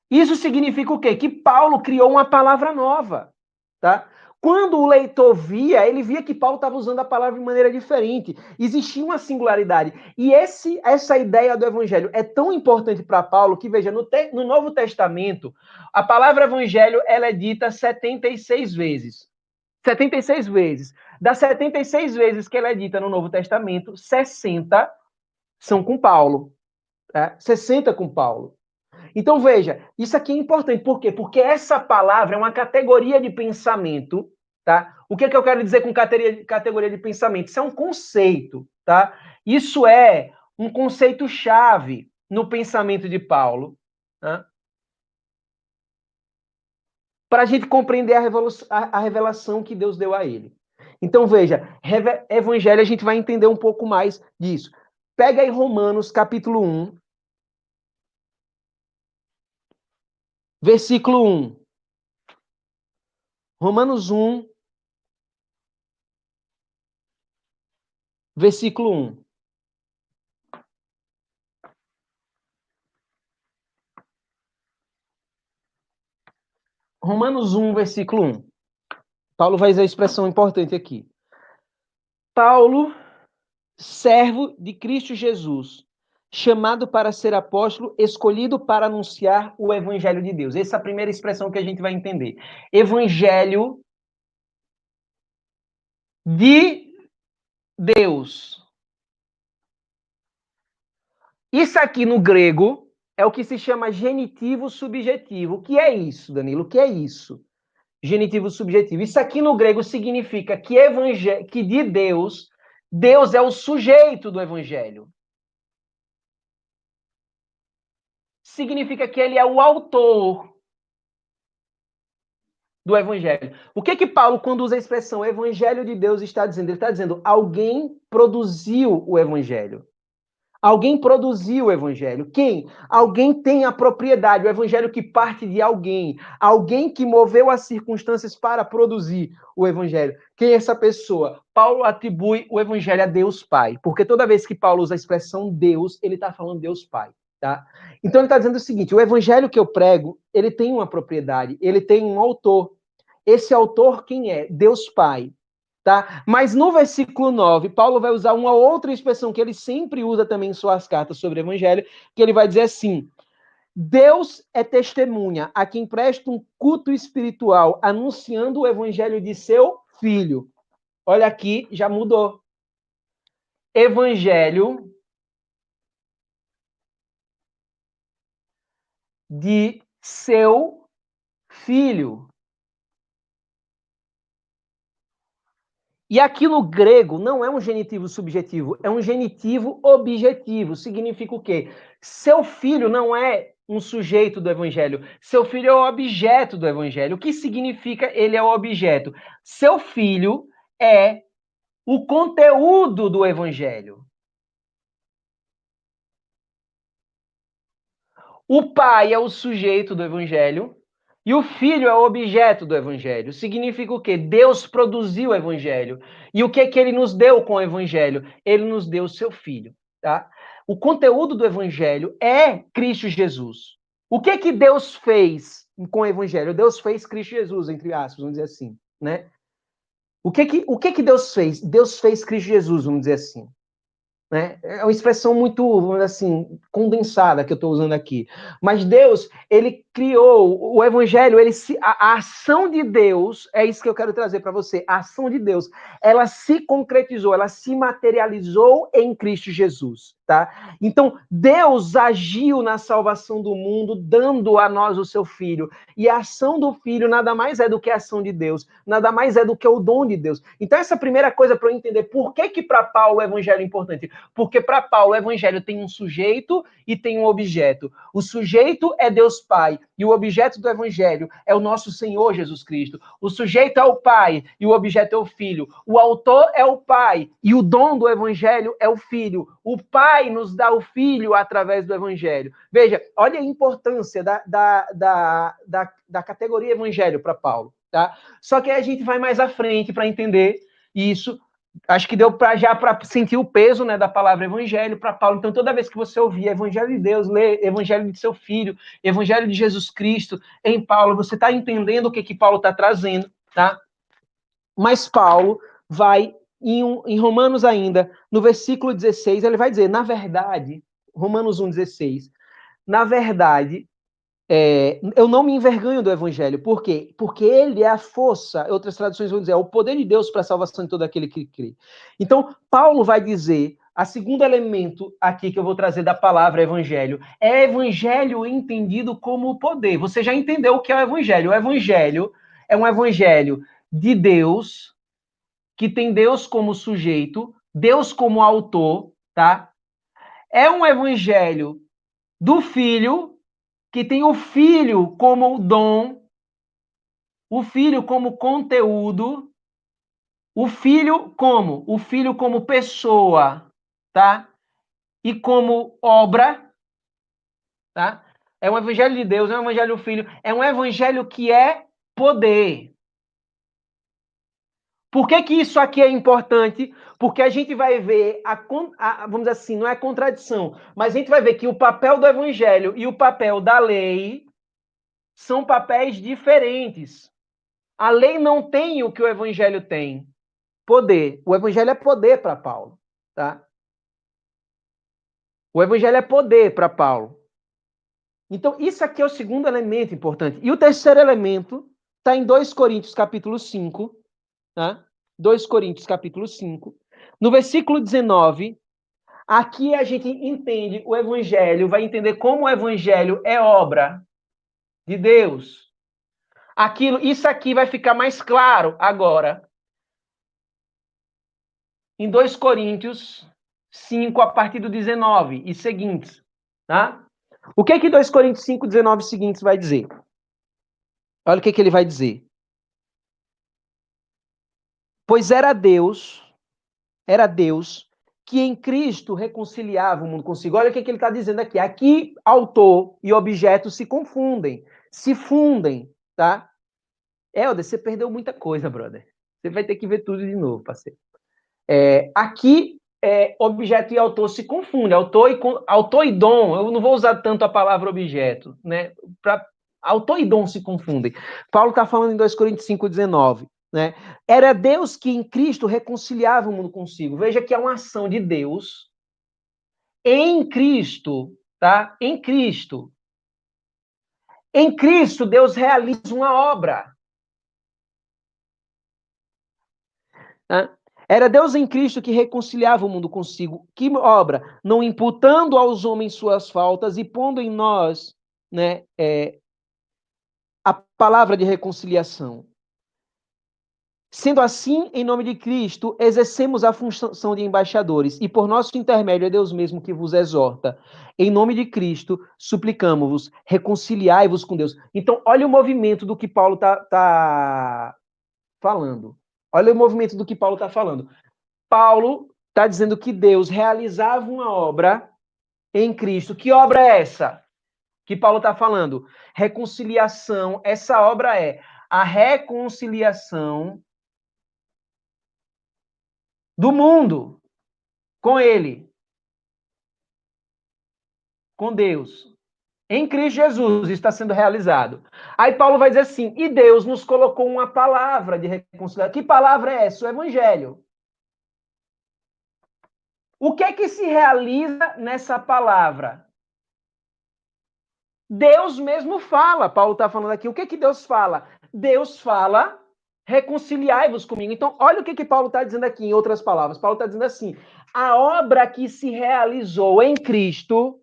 Isso significa o quê? Que Paulo criou uma palavra nova, tá? Quando o leitor via, ele via que Paulo estava usando a palavra de maneira diferente. Existia uma singularidade. E essa ideia do evangelho é tão importante para Paulo que, veja, no Novo Testamento, a palavra evangelho ela é dita 76 vezes. 76 vezes. Das 76 vezes que ela é dita no Novo Testamento, 60 são com Paulo. 60 com Paulo. Então, veja, isso aqui é importante. Por quê? Porque essa palavra é uma categoria de pensamento, tá? O que é que eu quero dizer com categoria de pensamento? Isso é um conceito, tá? Isso é um conceito-chave no pensamento de Paulo, tá? Para a gente compreender a revelação que Deus deu a ele. Então, veja, evangelho a gente vai entender um pouco mais disso. Pega aí Romanos, capítulo 1, versículo 1. Romanos 1, versículo 1. Romanos 1, versículo 1. Paulo vai usar a expressão importante aqui. Paulo, servo de Cristo Jesus, chamado para ser apóstolo, escolhido para anunciar o evangelho de Deus. Essa é a primeira expressão que a gente vai entender. Evangelho de Deus. Isso aqui no grego é o que se chama genitivo subjetivo. O que é isso, Danilo? O que é isso? Genitivo subjetivo. Isso aqui no grego significa que de Deus, Deus é o sujeito do evangelho. Significa que ele é o autor do evangelho. O que Paulo, quando usa a expressão evangelho de Deus, está dizendo? Ele está dizendo, alguém produziu o evangelho. Alguém produziu o evangelho. Quem? Alguém tem a propriedade, o evangelho que parte de alguém. Alguém que moveu as circunstâncias para produzir o evangelho. Quem é essa pessoa? Paulo atribui o evangelho a Deus Pai. Porque toda vez que Paulo usa a expressão Deus, ele está falando Deus Pai. Tá? Então ele está dizendo o seguinte, o evangelho que eu prego, ele tem uma propriedade, ele tem um autor. Esse autor quem é? Deus Pai. Tá? Mas no versículo 9, Paulo vai usar uma outra expressão que ele sempre usa também em suas cartas sobre o evangelho, que ele vai dizer assim, Deus é testemunha a quem presta um culto espiritual anunciando o evangelho de seu filho. Olha aqui, já mudou. Evangelho de seu filho. E aqui no grego não é um genitivo subjetivo, é um genitivo objetivo. Significa o quê? Seu filho não é um sujeito do evangelho. Seu filho é o objeto do evangelho. O que significa ele é o objeto? Seu filho é o conteúdo do evangelho. O pai é o sujeito do evangelho e o filho é o objeto do evangelho. Significa o quê? Deus produziu o evangelho. E o que é que ele nos deu com o evangelho? Ele nos deu o seu filho, tá? O conteúdo do evangelho é Cristo Jesus. O que é que Deus fez com o evangelho? Deus fez Cristo Jesus, entre aspas, vamos dizer assim, né? O que que Deus fez? Deus fez Cristo Jesus, vamos dizer assim. Né? É uma expressão muito, assim, condensada que eu estou usando aqui. Mas Deus, ele criou o evangelho, a ação de Deus, é isso que eu quero trazer para você. A ação de Deus, ela se concretizou, ela se materializou em Cristo Jesus, tá? Então, Deus agiu na salvação do mundo, dando a nós o seu Filho. E a ação do Filho nada mais é do que a ação de Deus, nada mais é do que o dom de Deus. Então, essa é a primeira coisa para eu entender por que para Paulo o evangelho é importante. Porque para Paulo o evangelho tem um sujeito e tem um objeto. O sujeito é Deus Pai e o objeto do evangelho é o nosso Senhor Jesus Cristo. O sujeito é o Pai e o objeto é o Filho. O autor é o Pai e o dom do evangelho é o Filho. O Pai nos dá o Filho através do evangelho. Veja, olha a importância da categoria evangelho para Paulo. Tá? Só que aí a gente vai mais à frente para entender isso. Acho que deu para sentir o peso, né, da palavra evangelho para Paulo. Então, toda vez que você ouvir evangelho de Deus, lê evangelho de seu filho, evangelho de Jesus Cristo em Paulo, você está entendendo o que Paulo está trazendo, tá? Mas Paulo vai, em Romanos ainda, no versículo 16, ele vai dizer, na verdade, Romanos 1,16, na verdade, eu não me envergonho do evangelho. Por quê? Porque ele é a força, outras traduções vão dizer, é o poder de Deus para a salvação de todo aquele que crê. Então, Paulo vai dizer, a segundo elemento aqui que eu vou trazer da palavra evangelho, é evangelho entendido como poder. Você já entendeu o que é o evangelho. O evangelho é um evangelho de Deus, que tem Deus como sujeito, Deus como autor, tá? É um evangelho do Filho, que tem o Filho como dom, o Filho como conteúdo, o Filho como? O Filho como pessoa, tá? E como obra, tá? É um evangelho de Deus, é um evangelho do Filho, é um evangelho que é poder. Por que que isso aqui é importante? Porque a gente vai ver, vamos dizer assim, não é contradição, mas a gente vai ver que o papel do evangelho e o papel da lei são papéis diferentes. A lei não tem o que o evangelho tem. Poder. O evangelho é poder para Paulo, tá? O evangelho é poder para Paulo. Então, isso aqui é o segundo elemento importante. E o terceiro elemento está em 2 Coríntios, capítulo 5, tá? 2 Coríntios, capítulo 5. No versículo 19, aqui a gente entende o evangelho, vai entender como o evangelho é obra de Deus. Isso aqui vai ficar mais claro agora. Em 2 Coríntios 5, a partir do 19 e seguintes, tá? O que 2 Coríntios 5, 19 e seguintes vai dizer? Olha o que ele vai dizer. Pois era Deus que em Cristo reconciliava o mundo consigo. Olha o que ele está dizendo aqui. Aqui, autor e objeto se confundem, se fundem, tá? Helder, você perdeu muita coisa, brother. Você vai ter que ver tudo de novo, parceiro. Aqui, objeto e autor se confundem. Autor e dom, eu não vou usar tanto a palavra objeto, né? Autor e dom se confundem. Paulo está falando em 2 Coríntios 5,19. Né? Era Deus que em Cristo reconciliava o mundo consigo. Veja que é uma ação de Deus em Cristo, tá? Em Cristo. Em Cristo, Deus realiza uma obra. Tá? Era Deus em Cristo que reconciliava o mundo consigo. Que obra? Não imputando aos homens suas faltas e pondo em nós, né, a palavra de reconciliação. Sendo assim, em nome de Cristo, exercemos a função de embaixadores, e por nosso intermédio é Deus mesmo que vos exorta. Em nome de Cristo, suplicamos-vos, reconciliai-vos com Deus. Então, olha o movimento do que Paulo está falando. Olha o movimento do que Paulo está falando. Paulo está dizendo que Deus realizava uma obra em Cristo. Que obra é essa que Paulo está falando? Reconciliação. Essa obra é a reconciliação do mundo com ele, com Deus. Em Cristo Jesus está sendo realizado. Aí Paulo vai dizer assim, e Deus nos colocou uma palavra de reconciliação. Que palavra é essa? O Evangelho. O que é que se realiza nessa palavra? Deus mesmo fala. Paulo está falando aqui. O que é que Deus fala? Deus fala, reconciliai-vos comigo. Então, olha o que Paulo está dizendo aqui, em outras palavras. Paulo está dizendo assim, a obra que se realizou em Cristo,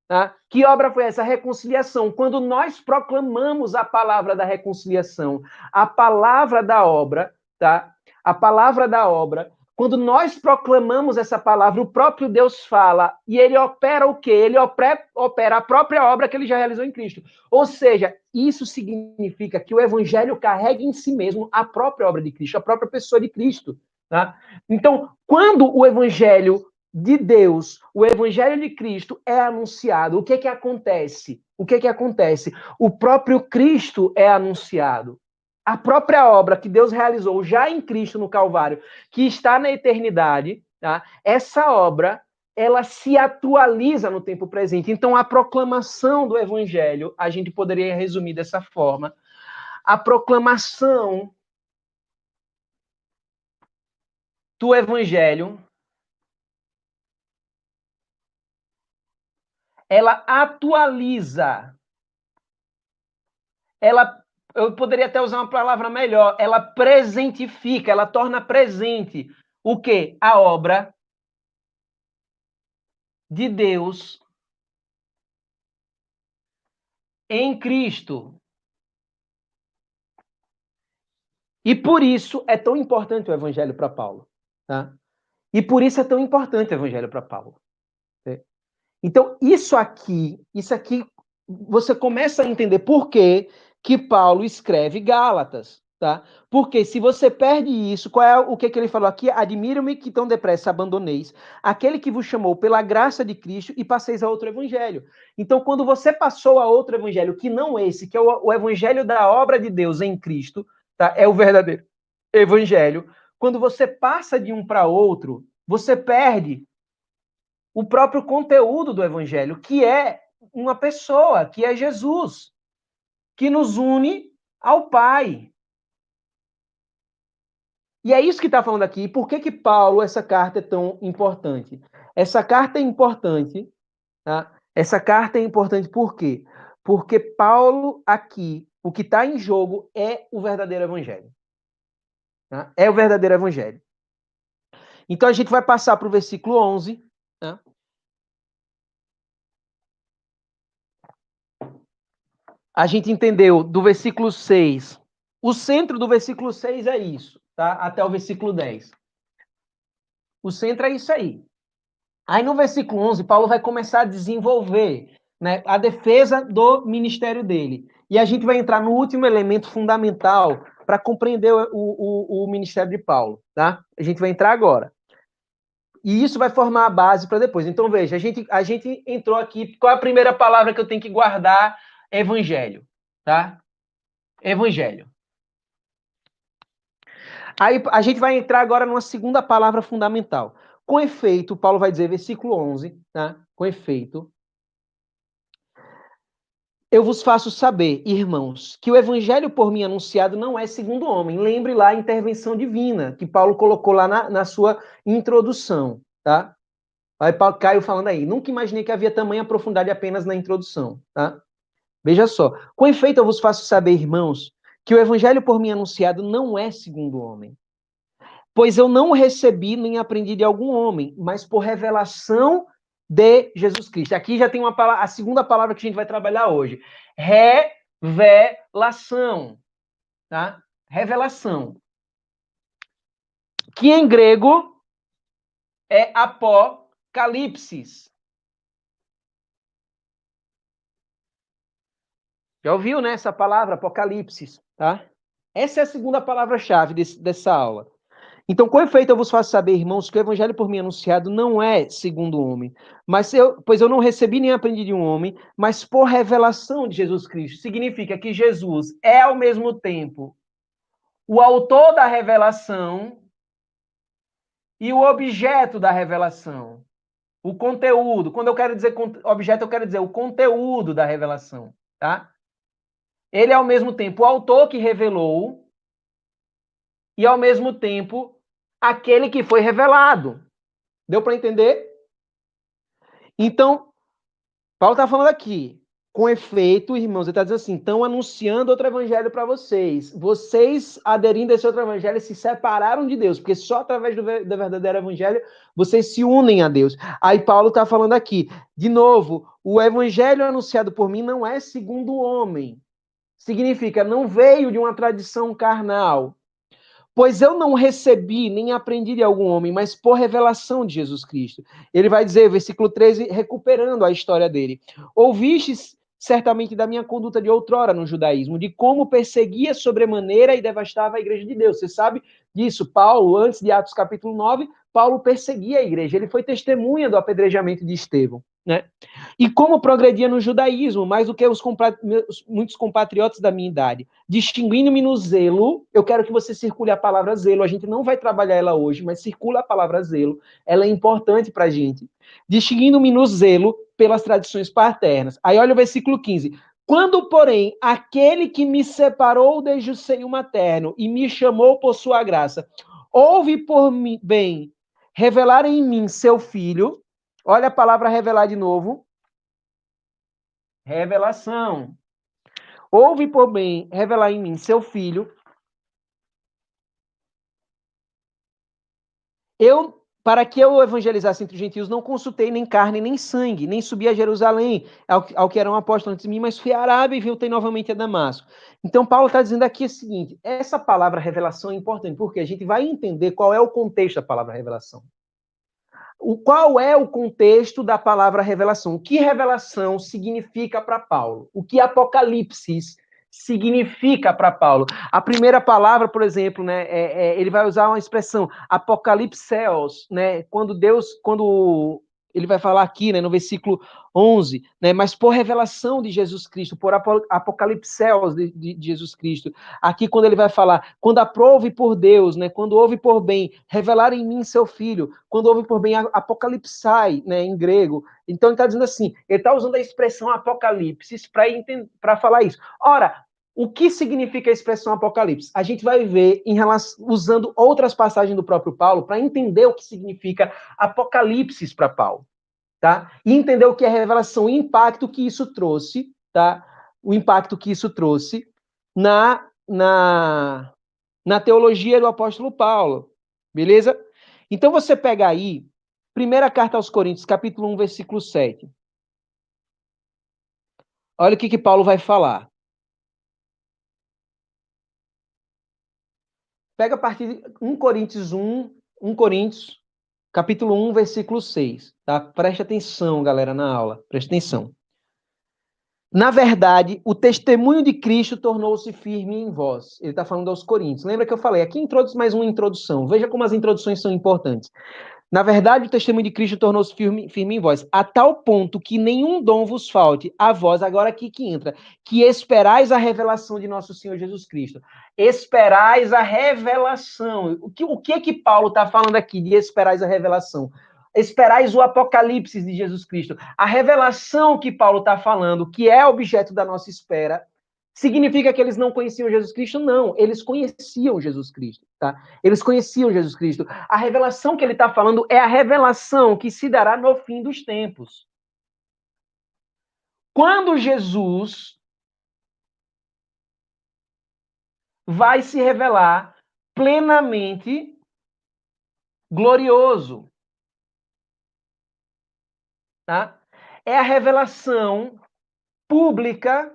tá? Que obra foi essa? A reconciliação. Quando nós proclamamos a palavra da reconciliação, a palavra da obra, tá? A palavra da obra, quando nós proclamamos essa palavra, o próprio Deus fala e ele opera o quê? Ele opera a própria obra que ele já realizou em Cristo. Ou seja, isso significa que o evangelho carrega em si mesmo a própria obra de Cristo, a própria pessoa de Cristo. Tá? Então, quando o evangelho de Deus, o evangelho de Cristo é anunciado, o que acontece? O que acontece? O próprio Cristo é anunciado. A própria obra que Deus realizou já em Cristo no Calvário, que está na eternidade, tá? Essa obra, ela se atualiza no tempo presente. Então, a proclamação do evangelho, a gente poderia resumir dessa forma, a proclamação do evangelho, ela atualiza eu poderia até usar uma palavra melhor, ela presentifica, ela torna presente o quê? A obra de Deus em Cristo. E por isso é tão importante o evangelho para Paulo, tá? E por isso é tão importante o evangelho para Paulo. Né? Então, isso aqui, você começa a entender por que Paulo escreve Gálatas, tá? Porque se você perde isso, qual é o que ele falou aqui? Admiro-me que tão depressa abandoneis aquele que vos chamou pela graça de Cristo e passeis a outro evangelho. Então, quando você passou a outro evangelho, que não esse, que é o evangelho da obra de Deus em Cristo, tá? É o verdadeiro evangelho. Quando você passa de um para outro, você perde o próprio conteúdo do evangelho, que é uma pessoa, que é Jesus, que nos une ao Pai. E é isso que está falando aqui. Por que Paulo, essa carta é tão importante? Essa carta é importante, tá? Essa carta é importante por quê? Porque Paulo aqui, o que está em jogo é o verdadeiro evangelho. Tá? É o verdadeiro evangelho. Então a gente vai passar para o versículo 11, tá? A gente entendeu do versículo 6. O centro do versículo 6 é isso, tá? Até o versículo 10. O centro é isso aí. Aí no versículo 11, Paulo vai começar a desenvolver, né, a defesa do ministério dele. E a gente vai entrar no último elemento fundamental para compreender o ministério de Paulo, tá? A gente vai entrar agora. E isso vai formar a base para depois. Então, veja, a gente entrou aqui. Qual é a primeira palavra que eu tenho que guardar? Evangelho, tá? Evangelho. Aí a gente vai entrar agora numa segunda palavra fundamental. Com efeito, Paulo vai dizer, versículo 11, tá? Com efeito, eu vos faço saber, irmãos, que o evangelho por mim anunciado não é segundo o homem. Lembre lá a intervenção divina que Paulo colocou lá na sua introdução, tá? Aí Caio falando aí, nunca imaginei que havia tamanha profundidade apenas na introdução, tá? Veja só. Com efeito, eu vos faço saber, irmãos, que o evangelho por mim anunciado não é segundo o homem. Pois eu não recebi nem aprendi de algum homem, mas por revelação de Jesus Cristo. Aqui já tem a segunda palavra que a gente vai trabalhar hoje. Revelação. Tá? Revelação. Que em grego é apocalipsis. Já ouviu, né, essa palavra, apocalipsis, tá? Essa é a segunda palavra-chave dessa aula. Então, com efeito, eu vos faço saber, irmãos, que o evangelho por mim anunciado não é segundo o homem, pois eu não recebi nem aprendi de um homem, mas por revelação de Jesus Cristo. Significa que Jesus é, ao mesmo tempo, o autor da revelação e o objeto da revelação. O conteúdo. Quando eu quero dizer objeto, eu quero dizer o conteúdo da revelação, tá? Ele é, ao mesmo tempo, o autor que revelou e, ao mesmo tempo, aquele que foi revelado. Deu para entender? Então, Paulo está falando aqui, com efeito, irmãos, ele está dizendo assim, estão anunciando outro evangelho para vocês. Vocês, aderindo a esse outro evangelho, se separaram de Deus, porque só através do verdadeiro evangelho vocês se unem a Deus. Aí Paulo está falando aqui, de novo, o evangelho anunciado por mim não é segundo o homem. Significa, não veio de uma tradição carnal. Pois eu não recebi nem aprendi de algum homem, mas por revelação de Jesus Cristo. Ele vai dizer, versículo 13, recuperando a história dele. Ouvistes certamente da minha conduta de outrora no judaísmo, de como perseguia sobremaneira e devastava a igreja de Deus. Você sabe disso? Paulo, antes de Atos capítulo 9, Paulo perseguia a igreja. Ele foi testemunha do apedrejamento de Estevão, né? E como progredia no judaísmo, mais do que muitos compatriotas da minha idade, distinguindo-me no zelo. Eu quero que você circule a palavra zelo, a gente não vai trabalhar ela hoje, mas circula a palavra zelo, ela é importante para a gente. Distinguindo-me no zelo pelas tradições paternas. Aí olha o versículo 15. Quando, porém, aquele que me separou desde o seio materno e me chamou por sua graça, houve por mim, bem, revelar em mim seu filho, olha a palavra revelar de novo, revelação, houve por bem revelar em mim seu filho, para que eu evangelizasse entre os gentios, não consultei nem carne, nem sangue, nem subi a Jerusalém, ao que era um apóstolo antes de mim, mas fui à Arábia e voltei novamente a Damasco. Então, Paulo está dizendo aqui o seguinte, essa palavra revelação é importante, porque a gente vai entender qual é o contexto da palavra revelação. Qual é o contexto da palavra revelação? O que revelação significa para Paulo? O que Apocalipse significa para Paulo? A primeira palavra, por exemplo, né, ele vai usar uma expressão, apocalipseos, né, quando ele vai falar aqui, né, no versículo 11, né, mas por revelação de Jesus Cristo, por apocalipseos de Jesus Cristo. Aqui quando ele vai falar, quando aprove por Deus, né, quando houve por bem, revelar em mim seu filho, quando houve por bem, apocalipsai, né, em grego. Então ele está dizendo assim, ele está usando a expressão apocalipse para falar isso. Ora, o que significa a expressão apocalipse? A gente vai ver usando outras passagens do próprio Paulo para entender o que significa apocalipse para Paulo, tá? E entender o que é revelação, o impacto que isso trouxe, tá? O impacto que isso trouxe na teologia do apóstolo Paulo, beleza? Então você pega aí, primeira carta aos Coríntios, capítulo 1, versículo 7. Olha o que Paulo vai falar. Pega a partir de 1 Coríntios, capítulo 1, versículo 6, tá? Preste atenção, galera, na aula. Preste atenção. Na verdade, o testemunho de Cristo tornou-se firme em vós. Ele está falando aos Coríntios. Lembra que eu falei? Aqui mais uma introdução. Veja como as introduções são importantes. Na verdade, o testemunho de Cristo tornou-se firme em vós, a tal ponto que nenhum dom vos falte a vós, agora aqui que entra, que esperais a revelação de nosso Senhor Jesus Cristo. Esperais a revelação. O que é que Paulo está falando aqui de esperais a revelação? Esperais o apocalipse de Jesus Cristo. A revelação que Paulo está falando, que é objeto da nossa espera, significa que eles não conheciam Jesus Cristo? Não, eles conheciam Jesus Cristo, tá? Eles conheciam Jesus Cristo. A revelação que ele está falando é a revelação que se dará no fim dos tempos. Quando Jesus vai se revelar plenamente glorioso, tá? É a revelação pública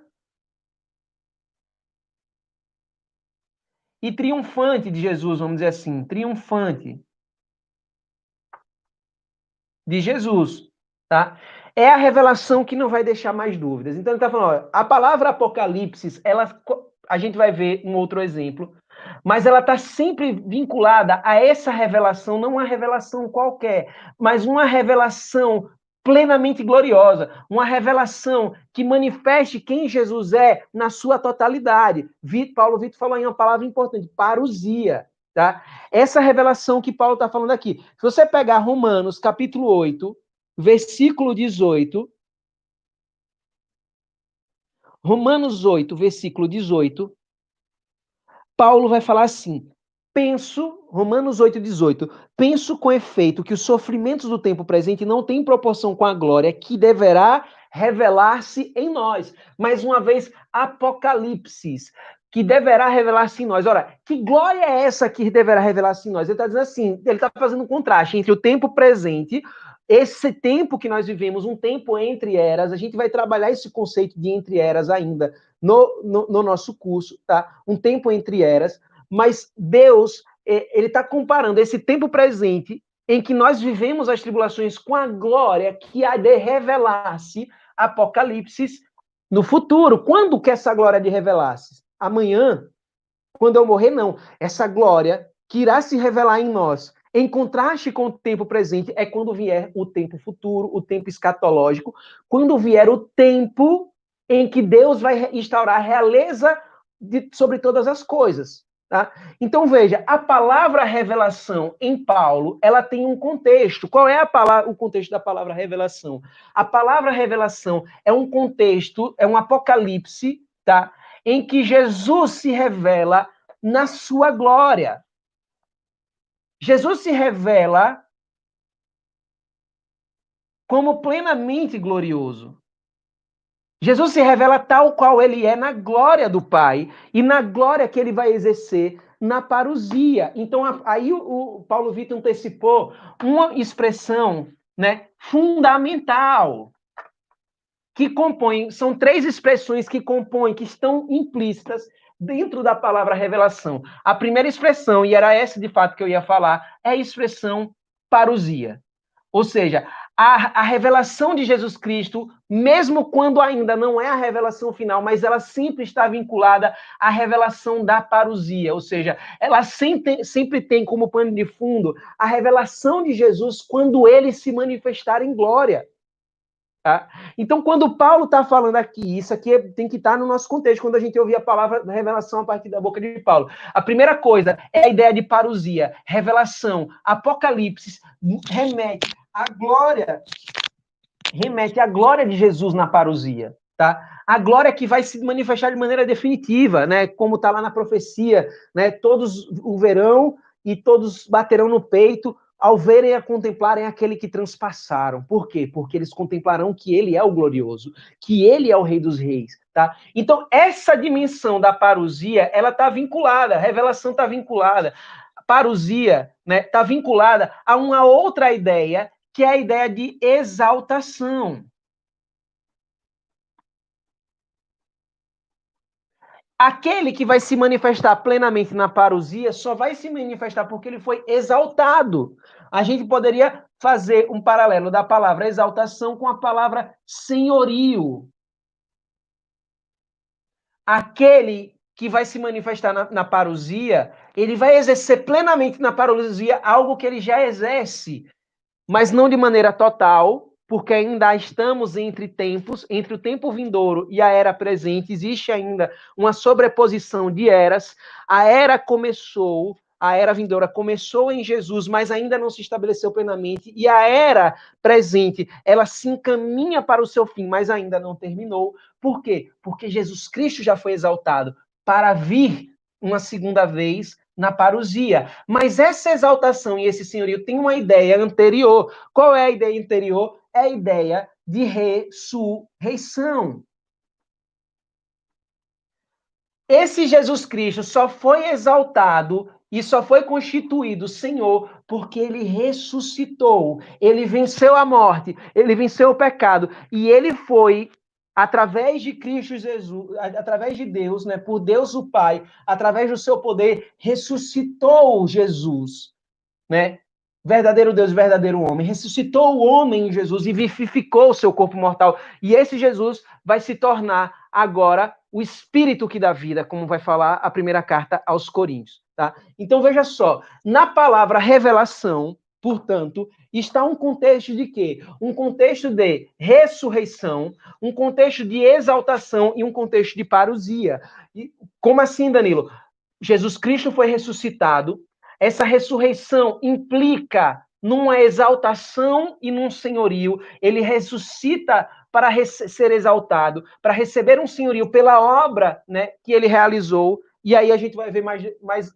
e triunfante de Jesus, vamos dizer assim, triunfante de Jesus, tá? É a revelação que não vai deixar mais dúvidas. Então ele está falando, ó, a palavra Apocalipse, a gente vai ver um outro exemplo, mas ela está sempre vinculada a essa revelação, não uma revelação qualquer, mas uma revelação plenamente gloriosa, uma revelação que manifeste quem Jesus é na sua totalidade. Paulo Vitor falou aí uma palavra importante, parousia. Tá? Essa revelação que Paulo está falando aqui. Se você pegar Romanos, capítulo 8, versículo 18. Romanos 8, versículo 18. Paulo vai falar assim: Romanos 8, 18. Penso com efeito que os sofrimentos do tempo presente não têm proporção com a glória que deverá revelar-se em nós. Mais uma vez, Apocalipse, que deverá revelar-se em nós. Ora, que glória é essa que deverá revelar-se em nós? Ele está dizendo assim, ele está fazendo um contraste entre o tempo presente, esse tempo que nós vivemos, um tempo entre eras, a gente vai trabalhar esse conceito de entre eras ainda no nosso curso, tá? Um tempo entre eras, mas Deus, ele está comparando esse tempo presente em que nós vivemos as tribulações com a glória que há de revelar-se, Apocalipse, no futuro. Quando que essa glória de revelar-se? Amanhã, quando eu morrer, não. Essa glória que irá se revelar em nós, em contraste com o tempo presente, é quando vier o tempo futuro, o tempo escatológico, quando vier o tempo em que Deus vai instaurar a realeza sobre todas as coisas. Tá? Então, veja, a palavra revelação em Paulo, ela tem um contexto. Qual é o contexto da palavra revelação? A palavra revelação é um contexto, é um apocalipse, tá? Em que Jesus se revela na sua glória. Jesus se revela como plenamente glorioso. Jesus se revela tal qual ele é na glória do Pai e na glória que ele vai exercer na parousia. Então, aí o Paulo Vitor antecipou uma expressão, né, fundamental, que compõe, são 3 expressões que compõem, que estão implícitas dentro da palavra revelação. A primeira expressão, e era essa de fato que eu ia falar, é a expressão parousia. Ou seja, a revelação de Jesus Cristo, mesmo quando ainda não é a revelação final, mas ela sempre está vinculada à revelação da parousia, ou seja, ela sempre tem como pano de fundo a revelação de Jesus quando ele se manifestar em glória. Tá? Então, quando Paulo está falando aqui, isso aqui tem que estar no nosso contexto, quando a gente ouvir a palavra revelação a partir da boca de Paulo. A primeira coisa é a ideia de parousia, revelação, apocalipse, remete à glória de Jesus na parousia. Tá? A glória que vai se manifestar de maneira definitiva, né? Como está lá na profecia, né? Todos o verão e todos baterão no peito ao verem e a contemplarem aquele que transpassaram. Por quê? Porque eles contemplarão que ele é o glorioso, que ele é o Rei dos Reis. Tá? Então, essa dimensão da parousia, ela está vinculada, a revelação está vinculada, a parousia está vinculada a uma outra ideia, que é a ideia de exaltação. Aquele que vai se manifestar plenamente na parousia só vai se manifestar porque ele foi exaltado. A gente poderia fazer um paralelo da palavra exaltação com a palavra senhorio. Aquele que vai se manifestar na parousia, ele vai exercer plenamente na parousia algo que ele já exerce, mas não de maneira total, porque ainda estamos entre tempos, entre o tempo vindouro e a era presente, existe ainda uma sobreposição de eras. A era vindoura começou em Jesus, mas ainda não se estabeleceu plenamente, e a era presente, ela se encaminha para o seu fim, mas ainda não terminou. Por quê? Porque Jesus Cristo já foi exaltado para vir uma segunda vez na parousia. Mas essa exaltação e esse senhorio tem uma ideia anterior. Qual é a ideia anterior? É a ideia de ressurreição. Esse Jesus Cristo só foi exaltado e só foi constituído Senhor porque ele ressuscitou. Ele venceu a morte, ele venceu o pecado e ele foi, através de Cristo Jesus, através de Deus, né, por Deus o Pai, através do seu poder, ressuscitou Jesus, né? Verdadeiro Deus e verdadeiro homem, ressuscitou o homem em Jesus e vivificou o seu corpo mortal. E esse Jesus vai se tornar agora o espírito que dá vida, como vai falar a primeira carta aos Coríntios. Tá? Então veja só, na palavra revelação, portanto, está um contexto de quê? Um contexto de ressurreição, um contexto de exaltação e um contexto de parousia. E como assim, Danilo? Jesus Cristo foi ressuscitado. Essa ressurreição implica numa exaltação e num senhorio. Ele ressuscita para ser exaltado, para receber um senhorio pela obra, né, que ele realizou. E aí a gente vai ver mais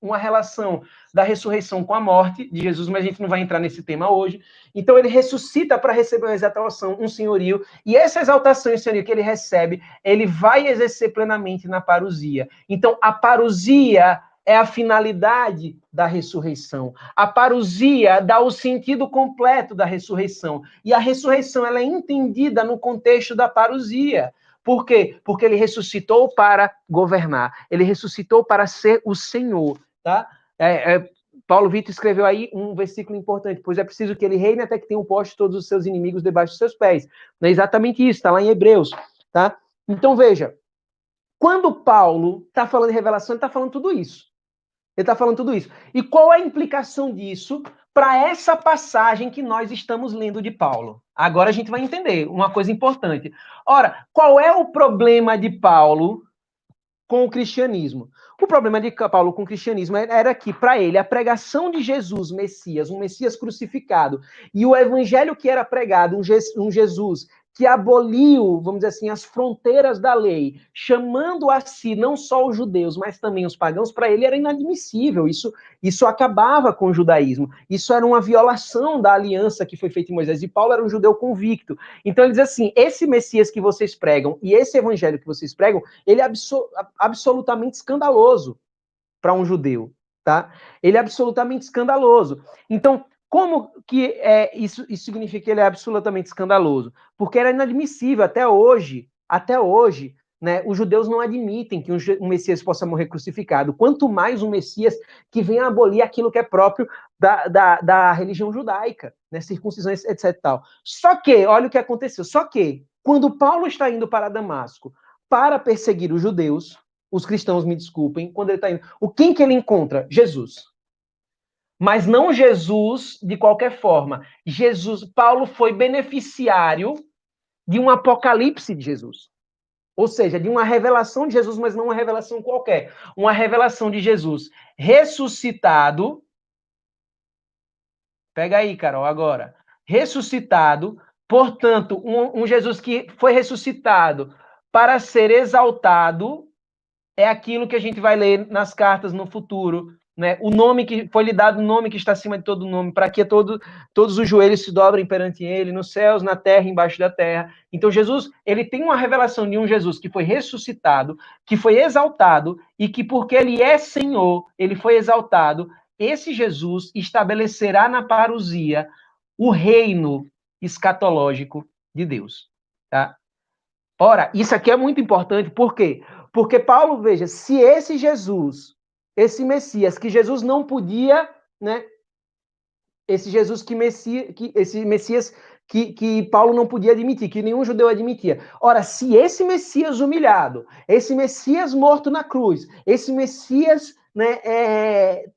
uma relação da ressurreição com a morte de Jesus, mas a gente não vai entrar nesse tema hoje. Então ele ressuscita para receber uma exaltação, um senhorio, e essa exaltação e senhorio que ele recebe, ele vai exercer plenamente na parousia. Então a parousia é a finalidade da ressurreição. A parousia dá o sentido completo da ressurreição. E a ressurreição ela é entendida no contexto da parousia. Por quê? Porque ele ressuscitou para governar. Ele ressuscitou para ser o Senhor. Tá? Paulo Vitor escreveu aí um versículo importante, pois é preciso que ele reine até que tenha posto todos os seus inimigos debaixo dos seus pés. Não é exatamente isso, está lá em Hebreus. Tá? Então veja, quando Paulo está falando de revelação, ele está falando tudo isso. Ele está falando tudo isso. E qual é a implicação disso para essa passagem que nós estamos lendo de Paulo? Agora a gente vai entender uma coisa importante. Ora, qual é o problema de Paulo com o cristianismo? O problema de Paulo com o cristianismo era que, para ele, a pregação de Jesus, Messias, um Messias crucificado, e o evangelho que era pregado, um Jesus que aboliu, vamos dizer assim, as fronteiras da lei, chamando a si não só os judeus, mas também os pagãos, para ele era inadmissível. Isso acabava com o judaísmo. Isso era uma violação da aliança que foi feita em Moisés. E Paulo era um judeu convicto. Então ele diz assim: esse Messias que vocês pregam e esse evangelho que vocês pregam, ele é absolutamente escandaloso para um judeu, tá? Ele é absolutamente escandaloso. Então, como que isso significa que ele é absolutamente escandaloso? Porque era inadmissível até hoje, né, os judeus não admitem que um Messias possa morrer crucificado, quanto mais um Messias que venha abolir aquilo que é próprio da religião judaica, né, circuncisões, etc. Tal. Só que, olha o que aconteceu, só que, quando Paulo está indo para Damasco para perseguir os judeus, os cristãos, me desculpem, quando ele está indo, quem que ele encontra? Jesus. Mas não Jesus de qualquer forma. Paulo foi beneficiário de um apocalipse de Jesus. Ou seja, de uma revelação de Jesus, mas não uma revelação qualquer. Uma revelação de Jesus ressuscitado. Pega aí, Carol, agora. Ressuscitado, portanto, um Jesus que foi ressuscitado para ser exaltado, é aquilo que a gente vai ler nas cartas no futuro, né? O nome que foi lhe dado, o nome que está acima de todo nome, para que todos os joelhos se dobrem perante ele, nos céus, na terra, embaixo da terra. Então Jesus, ele tem uma revelação de um Jesus que foi ressuscitado, que foi exaltado, e que porque ele é Senhor, ele foi exaltado. Esse Jesus estabelecerá na parousia o reino escatológico de Deus, tá? Ora, isso aqui é muito importante, por quê? Porque Paulo, veja, se esse Jesus, esse Messias, que Jesus não podia, né? Esse Jesus esse Messias que Paulo não podia admitir, que nenhum judeu admitia. Ora, se esse Messias humilhado, esse Messias morto na cruz, esse Messias, né,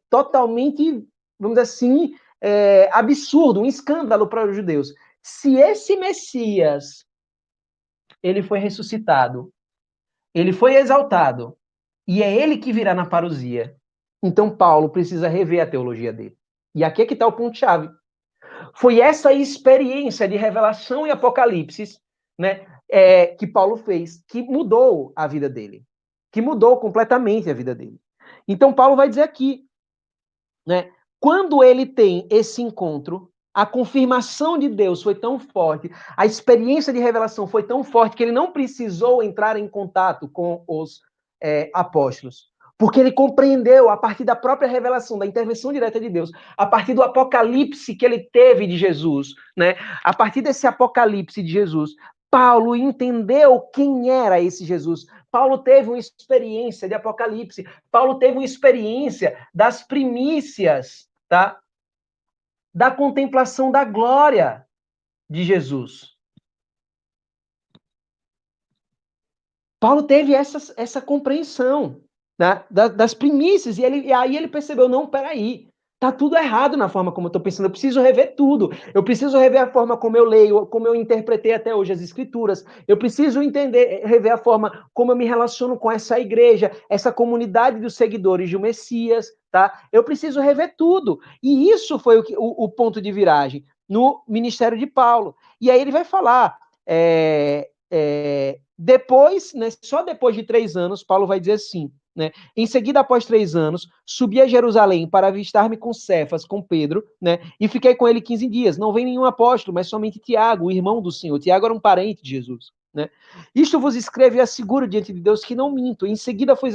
totalmente, vamos dizer assim, absurdo, um escândalo para os judeus. Se esse Messias ele foi ressuscitado, ele foi exaltado, e é ele que virá na parousia. Então Paulo precisa rever a teologia dele. E aqui é que está o ponto-chave. Foi essa experiência de revelação e apocalipse, né, que Paulo fez, que mudou a vida dele. Que mudou completamente a vida dele. Então Paulo vai dizer aqui, né, quando ele tem esse encontro, a confirmação de Deus foi tão forte, a experiência de revelação foi tão forte que ele não precisou entrar em contato com os apóstolos. Porque ele compreendeu, a partir da própria revelação, da intervenção direta de Deus, a partir do apocalipse que ele teve de Jesus, né? A partir desse apocalipse de Jesus, Paulo entendeu quem era esse Jesus. Paulo teve uma experiência de apocalipse. Paulo teve uma experiência das primícias, tá? Da contemplação da glória de Jesus. Paulo teve essa compreensão, né, das primícias, e aí ele percebeu, não, peraí, tá tudo errado na forma como eu estou pensando, eu preciso rever tudo, eu preciso rever a forma como eu leio, como eu interpretei até hoje as escrituras, eu preciso rever a forma como eu me relaciono com essa igreja, essa comunidade dos seguidores do Messias, tá? Eu preciso rever tudo, e isso foi o ponto de viragem no ministério de Paulo, e aí ele vai falar, depois, né, só depois de 3 anos, Paulo vai dizer assim, né, em seguida, após 3 anos, subi a Jerusalém para avistar-me com Cefas, com Pedro, né, e fiquei com ele 15 dias. Não vem nenhum apóstolo, mas somente Tiago, o irmão do Senhor. Tiago era um parente de Jesus. Né? Isto vos escrevo e asseguro diante de Deus que não minto. Em seguida fui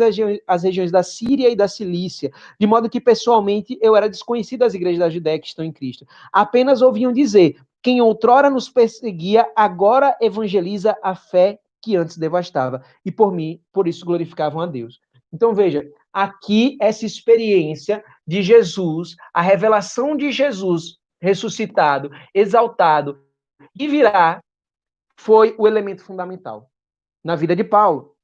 às regiões da Síria e da Cilícia, de modo que pessoalmente eu era desconhecido das igrejas da Judéia que estão em Cristo. Apenas ouviam dizer, quem outrora nos perseguia, agora evangeliza a fé que antes devastava. E por isso glorificavam a Deus. Então veja, aqui essa experiência de Jesus, a revelação de Jesus ressuscitado, exaltado, e virá, foi o elemento fundamental na vida de Paulo,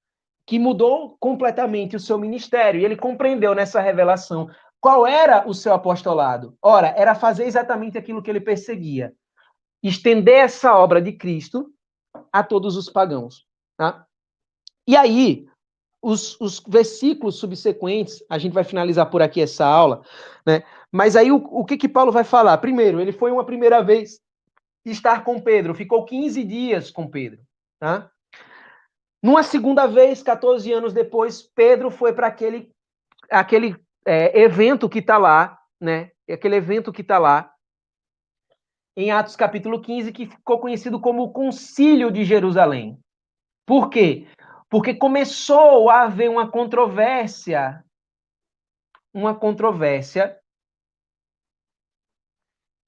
que mudou completamente o seu ministério. E ele compreendeu nessa revelação qual era o seu apostolado. Ora, era fazer exatamente aquilo que ele perseguia. Estender essa obra de Cristo a todos os pagãos. Tá? E aí, os versículos subsequentes, a gente vai finalizar por aqui essa aula, né? Mas aí o que Paulo vai falar? Primeiro, ele foi uma primeira vez estar com Pedro, ficou 15 dias com Pedro, tá? Numa segunda vez, 14 anos depois, Pedro foi para aquele evento que está lá, né? Aquele evento que está lá, em Atos capítulo 15, que ficou conhecido como o Concílio de Jerusalém. Por quê? Porque começou a haver uma controvérsia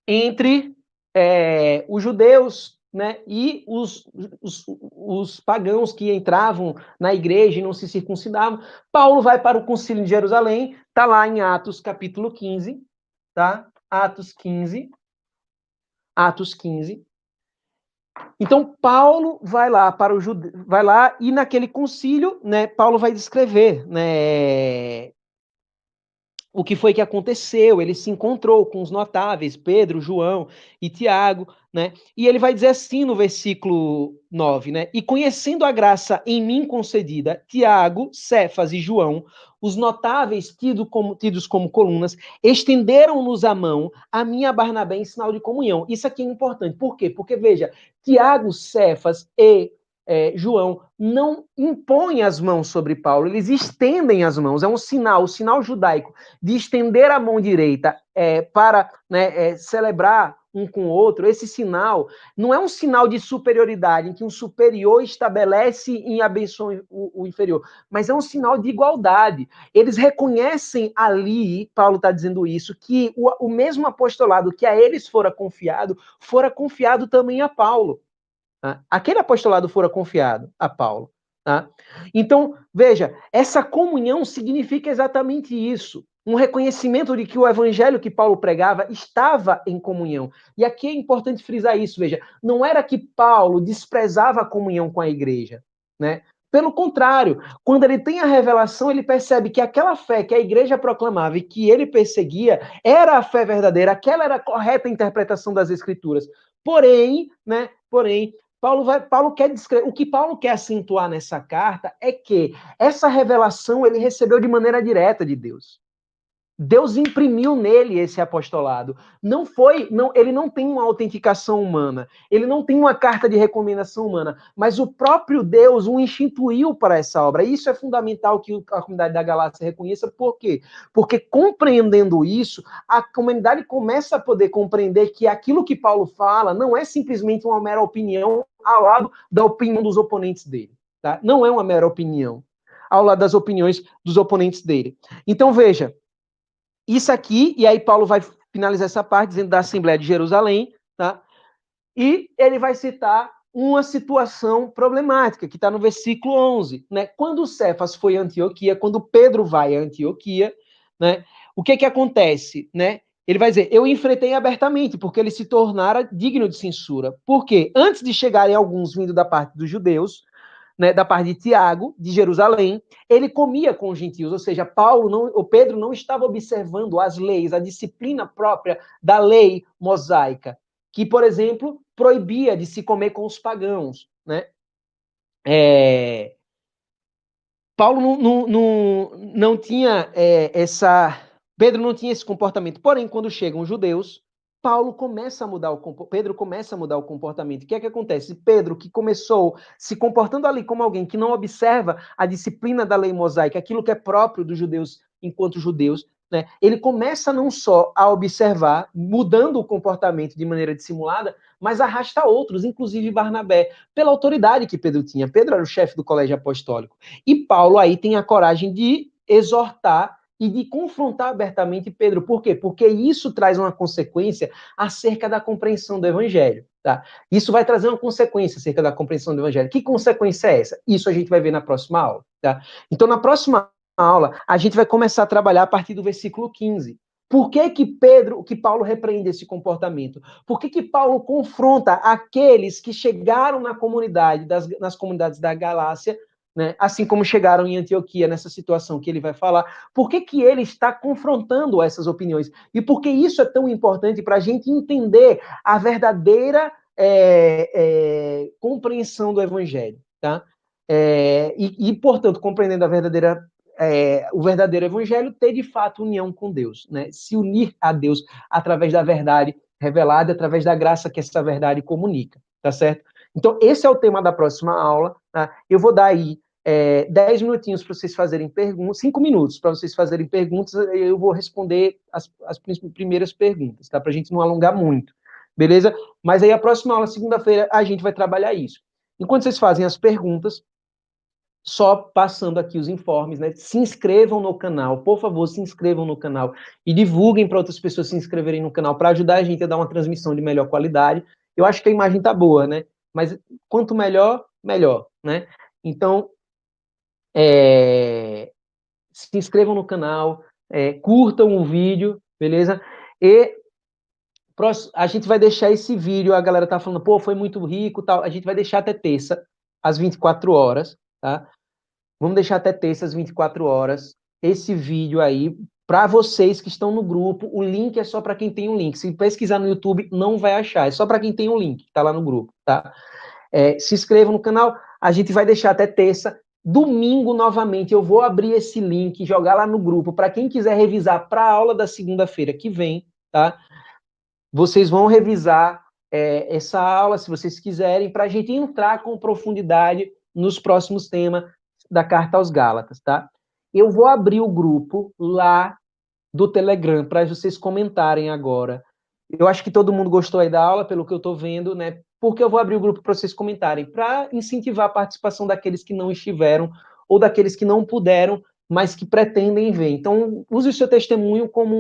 entre os judeus, né, e os pagãos que entravam na igreja e não se circuncidavam. Paulo vai para o Concílio de Jerusalém, está lá em Atos capítulo 15, tá? Atos 15. Então, Paulo vai lá para o vai lá e naquele concílio, né, Paulo vai descrever, né, o que foi que aconteceu. Ele se encontrou com os notáveis, Pedro, João e Tiago, né? E ele vai dizer assim no versículo 9, né? E conhecendo a graça em mim concedida, Tiago, Cefas e João, os notáveis tidos como colunas, estenderam-nos a mão a mim e a Barnabé em sinal de comunhão. Isso aqui é importante. Por quê? Porque, veja, Tiago, Cefas e João não impõem as mãos sobre Paulo, eles estendem as mãos. É um sinal, o sinal judaico de estender a mão direita para, né, celebrar um com o outro. Esse sinal não é um sinal de superioridade, em que um superior estabelece e abençoa o inferior, mas é um sinal de igualdade. Eles reconhecem ali, Paulo está dizendo isso, que o mesmo apostolado que a eles fora confiado também a Paulo. Tá? Aquele apostolado fora confiado a Paulo. Tá? Então, veja, essa comunhão significa exatamente isso. Um reconhecimento de que o evangelho que Paulo pregava estava em comunhão. E aqui é importante frisar isso, veja, não era que Paulo desprezava a comunhão com a igreja, né? Pelo contrário, quando ele tem a revelação, ele percebe que aquela fé que a igreja proclamava e que ele perseguia era a fé verdadeira, aquela era a correta interpretação das escrituras. Porém, Paulo quer descrever, o que Paulo quer acentuar nessa carta é que essa revelação ele recebeu de maneira direta de Deus. Deus imprimiu nele esse apostolado. Ele não tem uma autenticação humana, ele não tem uma carta de recomendação humana, mas o próprio Deus o instituiu para essa obra. E isso é fundamental que a comunidade da Galácia reconheça. Por quê? Porque compreendendo isso, a comunidade começa a poder compreender que aquilo que Paulo fala não é simplesmente uma mera opinião ao lado da opinião dos oponentes dele. Tá? Não é uma mera opinião ao lado das opiniões dos oponentes dele. Então, veja, isso aqui, e aí Paulo vai finalizar essa parte dizendo da Assembleia de Jerusalém, tá? E ele vai citar uma situação problemática, que está no versículo 11, né? Quando Cefas foi a Antioquia, quando Pedro vai a Antioquia, né? O que acontece, né? Ele vai dizer, eu enfrentei abertamente, porque ele se tornara digno de censura. Por quê? Antes de chegarem alguns vindo da parte dos judeus, né, da parte de Tiago, de Jerusalém, ele comia com os gentios, ou seja, Pedro não estava observando as leis, a disciplina própria da lei mosaica, que, por exemplo, proibia de se comer com os pagãos, né? Paulo não tinha Pedro não tinha esse comportamento. Porém, quando chegam os judeus, Pedro começa a mudar o comportamento. O que é que acontece? Pedro, que começou se comportando ali como alguém que não observa a disciplina da lei mosaica, aquilo que é próprio dos judeus enquanto judeus, né? Ele começa não só a observar, mudando o comportamento de maneira dissimulada, mas arrasta outros, inclusive Barnabé, pela autoridade que Pedro tinha. Pedro era o chefe do colégio apostólico. E Paulo aí tem a coragem de exortar e de confrontar abertamente Pedro. Por quê? Porque isso traz uma consequência acerca da compreensão do evangelho. Tá? Isso vai trazer uma consequência acerca da compreensão do evangelho. Que consequência é essa? Isso a gente vai ver na próxima aula. Tá? Então, na próxima aula, a gente vai começar a trabalhar a partir do versículo 15. Por que Paulo repreende esse comportamento? Por que Paulo confronta aqueles que chegaram na comunidade, nas comunidades da Galácia, né, assim como chegaram em Antioquia, nessa situação que ele vai falar? Por que ele está confrontando essas opiniões? E por que isso é tão importante para a gente entender a verdadeira compreensão do Evangelho, tá? Portanto, compreendendo a verdadeira o verdadeiro evangelho, ter de fato união com Deus, né? Se unir a Deus através da verdade revelada através da graça que essa verdade comunica, tá certo? Então, esse é o tema da próxima aula, tá? Eu vou dar aí 10 minutinhos para vocês fazerem perguntas, 5 minutos para vocês fazerem perguntas, eu vou responder as primeiras perguntas, tá? Para a gente não alongar muito, beleza? Mas aí a próxima aula, segunda-feira, a gente vai trabalhar isso. Enquanto vocês fazem as perguntas, só passando aqui os informes, né? Se inscrevam no canal, por favor, se inscrevam no canal e divulguem para outras pessoas se inscreverem no canal para ajudar a gente a dar uma transmissão de melhor qualidade. Eu acho que a imagem tá boa, né? Mas quanto melhor, melhor, né? Então, se inscrevam no canal, curtam o vídeo, beleza? E a gente vai deixar esse vídeo, a galera tá falando, pô, foi muito rico, tal. A gente vai deixar até terça, às 24 horas, tá? Vamos deixar até terça, às 24 horas, esse vídeo aí, para vocês que estão no grupo. O link é só para quem tem um link. Se pesquisar no YouTube, não vai achar. É só para quem tem um link, tá lá no grupo, tá? Se inscrevam no canal. A gente vai deixar até terça. Domingo, novamente, eu vou abrir esse link, jogar lá no grupo, para quem quiser revisar para a aula da segunda-feira que vem, tá? Vocês vão revisar essa aula, se vocês quiserem, para a gente entrar com profundidade nos próximos temas da Carta aos Gálatas, tá? Eu vou abrir o grupo lá do Telegram para vocês comentarem agora. Eu acho que todo mundo gostou aí da aula, pelo que eu estou vendo, né? Porque eu vou abrir o grupo para vocês comentarem, para incentivar a participação daqueles que não estiveram ou daqueles que não puderam, mas que pretendem ver. Então, use o seu testemunho como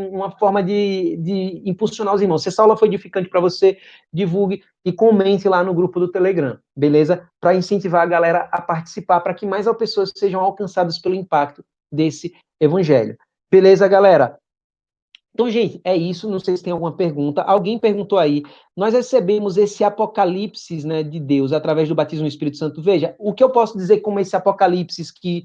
uma forma de impulsionar os irmãos. Se essa aula foi edificante para você, divulgue e comente lá no grupo do Telegram, beleza? Para incentivar a galera a participar, para que mais pessoas sejam alcançadas pelo impacto desse evangelho. Beleza, galera? Então, gente, é isso. Não sei se tem alguma pergunta. Alguém perguntou aí. Nós recebemos esse apocalipse, né, de Deus através do batismo no Espírito Santo. Veja, o que eu posso dizer como esse apocalipse que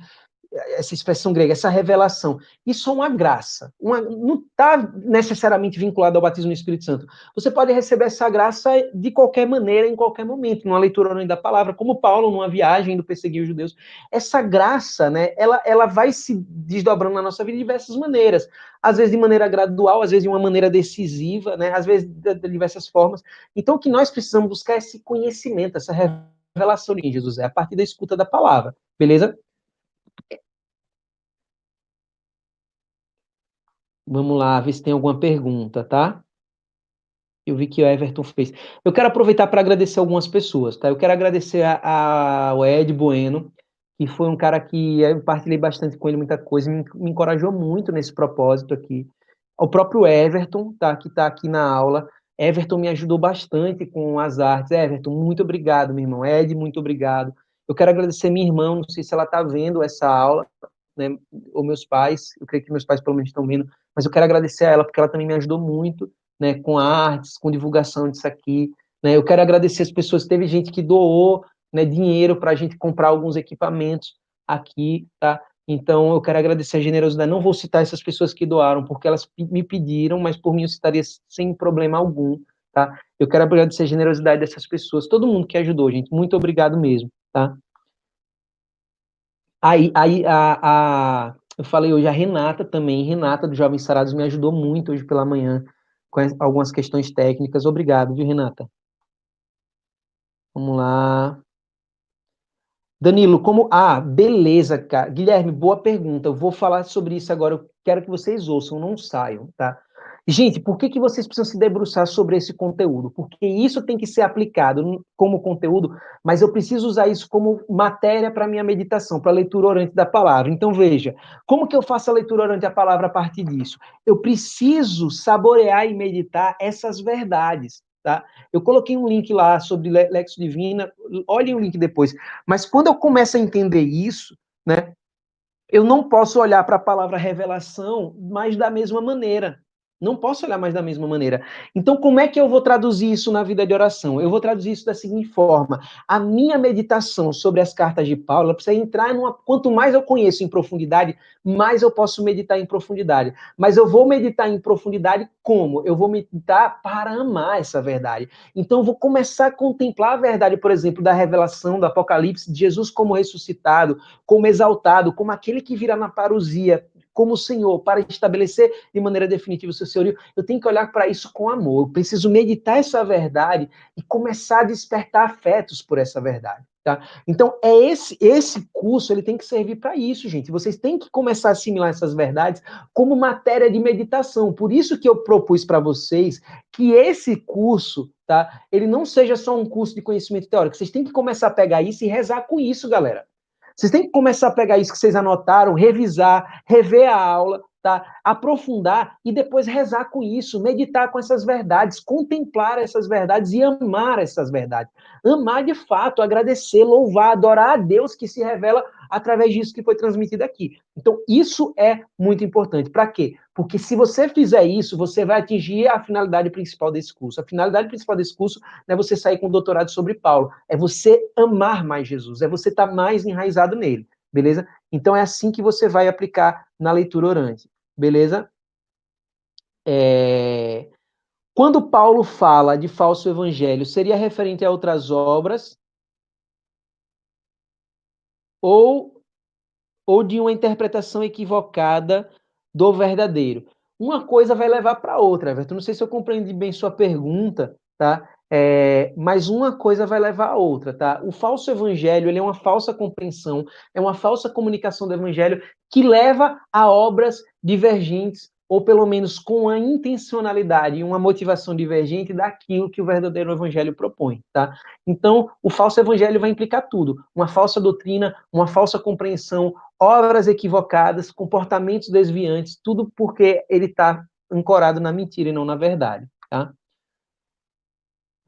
essa expressão grega, essa revelação. Isso é uma graça. Não está necessariamente vinculado ao batismo no Espírito Santo. Você pode receber essa graça de qualquer maneira, em qualquer momento, numa leitura orante da palavra, como Paulo, numa viagem indo perseguir os judeus. Essa graça, né, ela vai se desdobrando na nossa vida de diversas maneiras. Às vezes de maneira gradual, às vezes de uma maneira decisiva, né, às vezes de diversas formas. Então, o que nós precisamos buscar é esse conhecimento, essa revelação de Jesus, a partir da escuta da palavra. Beleza? Vamos lá, ver se tem alguma pergunta, tá? Eu vi que o Everton fez. Eu quero aproveitar para agradecer algumas pessoas, tá? Eu quero agradecer ao Ed Bueno, que foi um cara que eu partilhei bastante com ele muita coisa, me encorajou muito nesse propósito aqui. O próprio Everton, tá? Que está aqui na aula. Everton me ajudou bastante com as artes. Everton, muito obrigado, meu irmão. Ed, muito obrigado. Eu quero agradecer minha irmã, não sei se ela está vendo essa aula, né? Ou meus pais, eu creio que meus pais pelo menos estão vendo, mas eu quero agradecer a ela, porque ela também me ajudou muito, né, com artes, com divulgação disso aqui, né? Eu quero agradecer as pessoas, teve gente que doou, né, dinheiro para a gente comprar alguns equipamentos aqui, tá? Então, eu quero agradecer a generosidade. Não vou citar essas pessoas que doaram, porque elas me pediram, mas por mim eu citaria sem problema algum, tá? Eu quero agradecer a generosidade dessas pessoas, todo mundo que ajudou, gente. Muito obrigado mesmo, tá? Eu falei hoje a Renata também, Renata do Jovens Sarados me ajudou muito hoje pela manhã com algumas questões técnicas. Obrigado, viu, Renata? Vamos lá. Danilo, como. Ah, beleza, cara. Guilherme, boa pergunta. Eu vou falar sobre isso agora. Eu quero que vocês ouçam, não saiam, tá? Gente, por que vocês precisam se debruçar sobre esse conteúdo? Porque isso tem que ser aplicado como conteúdo, mas eu preciso usar isso como matéria para minha meditação, para a leitura orante da palavra. Então, veja, como que eu faço a leitura orante da palavra a partir disso? Eu preciso saborear e meditar essas verdades, tá? Eu coloquei um link lá sobre Lex Divina, olhem o link depois. Mas quando eu começo a entender isso, né, eu não posso olhar para a palavra revelação mais da mesma maneira. Não posso olhar mais da mesma maneira. Então, como é que eu vou traduzir isso na vida de oração? Eu vou traduzir isso da seguinte forma: a minha meditação sobre as cartas de Paulo precisa entrar numa. Quanto mais eu conheço em profundidade, mais eu posso meditar em profundidade. Mas eu vou meditar em profundidade como? Eu vou meditar para amar essa verdade. Então, eu vou começar a contemplar a verdade, por exemplo, da revelação do Apocalipse, de Jesus como ressuscitado, como exaltado, como aquele que virá na parousia, como o Senhor, para estabelecer de maneira definitiva o seu senhorio, eu tenho que olhar para isso com amor. Eu preciso meditar essa verdade e começar a despertar afetos por essa verdade. Tá? Então, esse curso ele tem que servir para isso, gente. Vocês têm que começar a assimilar essas verdades como matéria de meditação. Por isso que eu propus para vocês que esse curso, tá, ele não seja só um curso de conhecimento teórico. Vocês têm que começar a pegar isso e rezar com isso, galera. Vocês têm que começar a pegar isso que vocês anotaram, revisar, rever a aula, tá? Aprofundar e depois rezar com isso, meditar com essas verdades, contemplar essas verdades e amar essas verdades. Amar de fato, agradecer, louvar, adorar a Deus que se revela através disso que foi transmitido aqui. Então, isso é muito importante. Para quê? Porque se você fizer isso, você vai atingir a finalidade principal desse curso. A finalidade principal desse curso não é você sair com um doutorado sobre Paulo, é você amar mais Jesus, é você estar mais enraizado nele, beleza? Então, é assim que você vai aplicar na leitura orante, beleza? Quando Paulo fala de falso evangelho, seria referente a outras obras ou de uma interpretação equivocada do verdadeiro? Uma coisa vai levar para outra, Everton. Não sei se eu compreendi bem sua pergunta, tá? Mas uma coisa vai levar a outra, tá? O falso evangelho, ele é uma falsa compreensão, é uma falsa comunicação do evangelho que leva a obras divergentes ou pelo menos com a intencionalidade e uma motivação divergente daquilo que o verdadeiro evangelho propõe, tá? Então, o falso evangelho vai implicar tudo, uma falsa doutrina, uma falsa compreensão, obras equivocadas, comportamentos desviantes, tudo porque ele está ancorado na mentira e não na verdade, tá?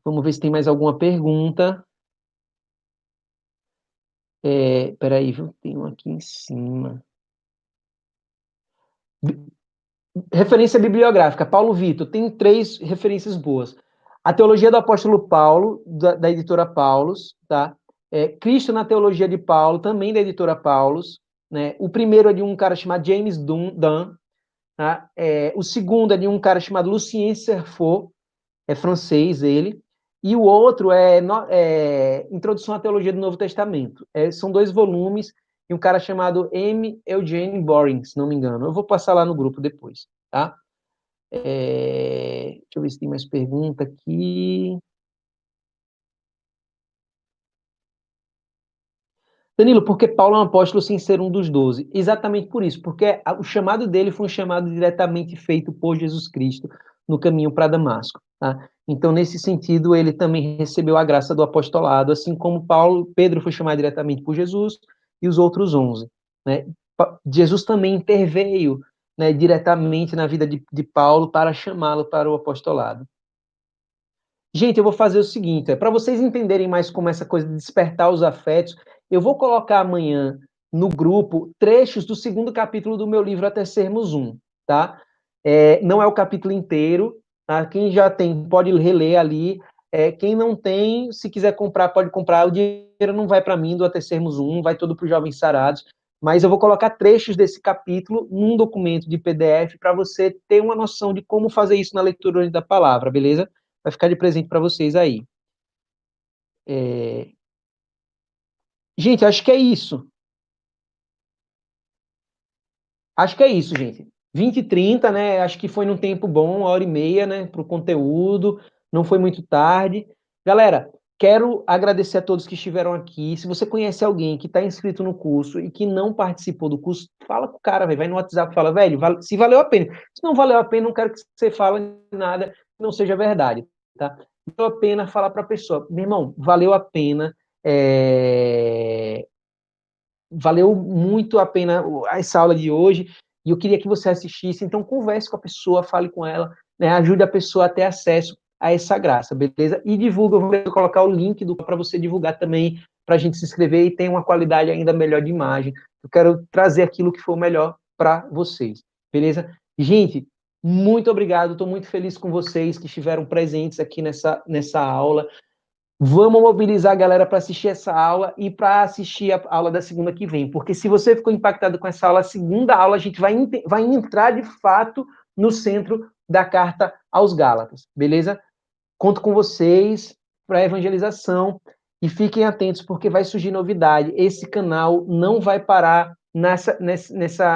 Vamos ver se tem mais alguma pergunta. Peraí, tem um aqui em cima. Referência bibliográfica, Paulo Vitor, tem 3 referências boas. A Teologia do Apóstolo Paulo, da editora Paulus, tá? Cristo na Teologia de Paulo, também da editora Paulus, né? O primeiro é de um cara chamado James Dunn, tá? O segundo é de um cara chamado Lucien Cerfaux, é francês ele, e o outro é Introdução à Teologia do Novo Testamento. São 2 volumes, e um cara chamado M. Eugene Boring, se não me engano. Eu vou passar lá no grupo depois, tá? Deixa eu ver se tem mais pergunta aqui. Danilo, por que Paulo é um apóstolo sem ser um dos 12? Exatamente por isso, porque o chamado dele foi um chamado diretamente feito por Jesus Cristo no caminho para Damasco. Tá? Então, nesse sentido, ele também recebeu a graça do apostolado, assim como Pedro foi chamado diretamente por Jesus e os outros 11. Né? Jesus também interveio, né, diretamente na vida de Paulo para chamá-lo para o apostolado. Gente, eu vou fazer o seguinte, para vocês entenderem mais como essa coisa de despertar os afetos, eu vou colocar amanhã no grupo trechos do 2º capítulo do meu livro Até Sermos Um, tá? Não é o capítulo inteiro, tá? Quem já tem pode reler ali, quem não tem, se quiser comprar, pode comprar, o dinheiro não vai para mim do Até Sermos Um, vai todo para os Jovens Sarados, mas eu vou colocar trechos desse capítulo num documento de PDF para você ter uma noção de como fazer isso na leitura da palavra, beleza? Vai ficar de presente para vocês aí. Gente, acho que é isso. Acho que é isso, gente. 20 e 30, né? Acho que foi num tempo bom, 1h30, né? Para o conteúdo. Não foi muito tarde. Galera, quero agradecer a todos que estiveram aqui. Se você conhece alguém que está inscrito no curso e que não participou do curso, fala com o cara, véio. Vai no WhatsApp e fala, velho, se valeu a pena. Se não valeu a pena, não quero que você fale nada que não seja verdade, tá? Valeu a pena falar para a pessoa, meu irmão, valeu a pena, valeu muito a pena essa aula de hoje, e eu queria que você assistisse, então converse com a pessoa, fale com ela, né, ajude a pessoa a ter acesso a essa graça, beleza? E divulga, eu vou colocar o link para você divulgar também, para a gente se inscrever e ter uma qualidade ainda melhor de imagem. Eu quero trazer aquilo que for melhor para vocês, beleza? Gente, muito obrigado, estou muito feliz com vocês que estiveram presentes aqui nessa aula. Vamos mobilizar a galera para assistir essa aula e para assistir a aula da segunda que vem, porque se você ficou impactado com essa aula, a segunda aula a gente vai entrar de fato no centro da carta aos Gálatas, beleza? Conto com vocês para a evangelização e fiquem atentos porque vai surgir novidade. Esse canal não vai parar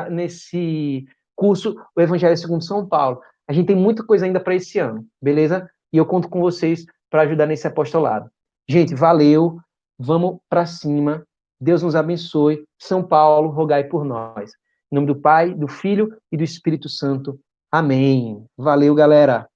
nesse curso, o Evangelho segundo São Paulo. A gente tem muita coisa ainda para esse ano, beleza? E eu conto com vocês para ajudar nesse apostolado. Gente, valeu, vamos para cima, Deus nos abençoe, São Paulo, rogai por nós. Em nome do Pai, do Filho e do Espírito Santo. Amém. Valeu, galera.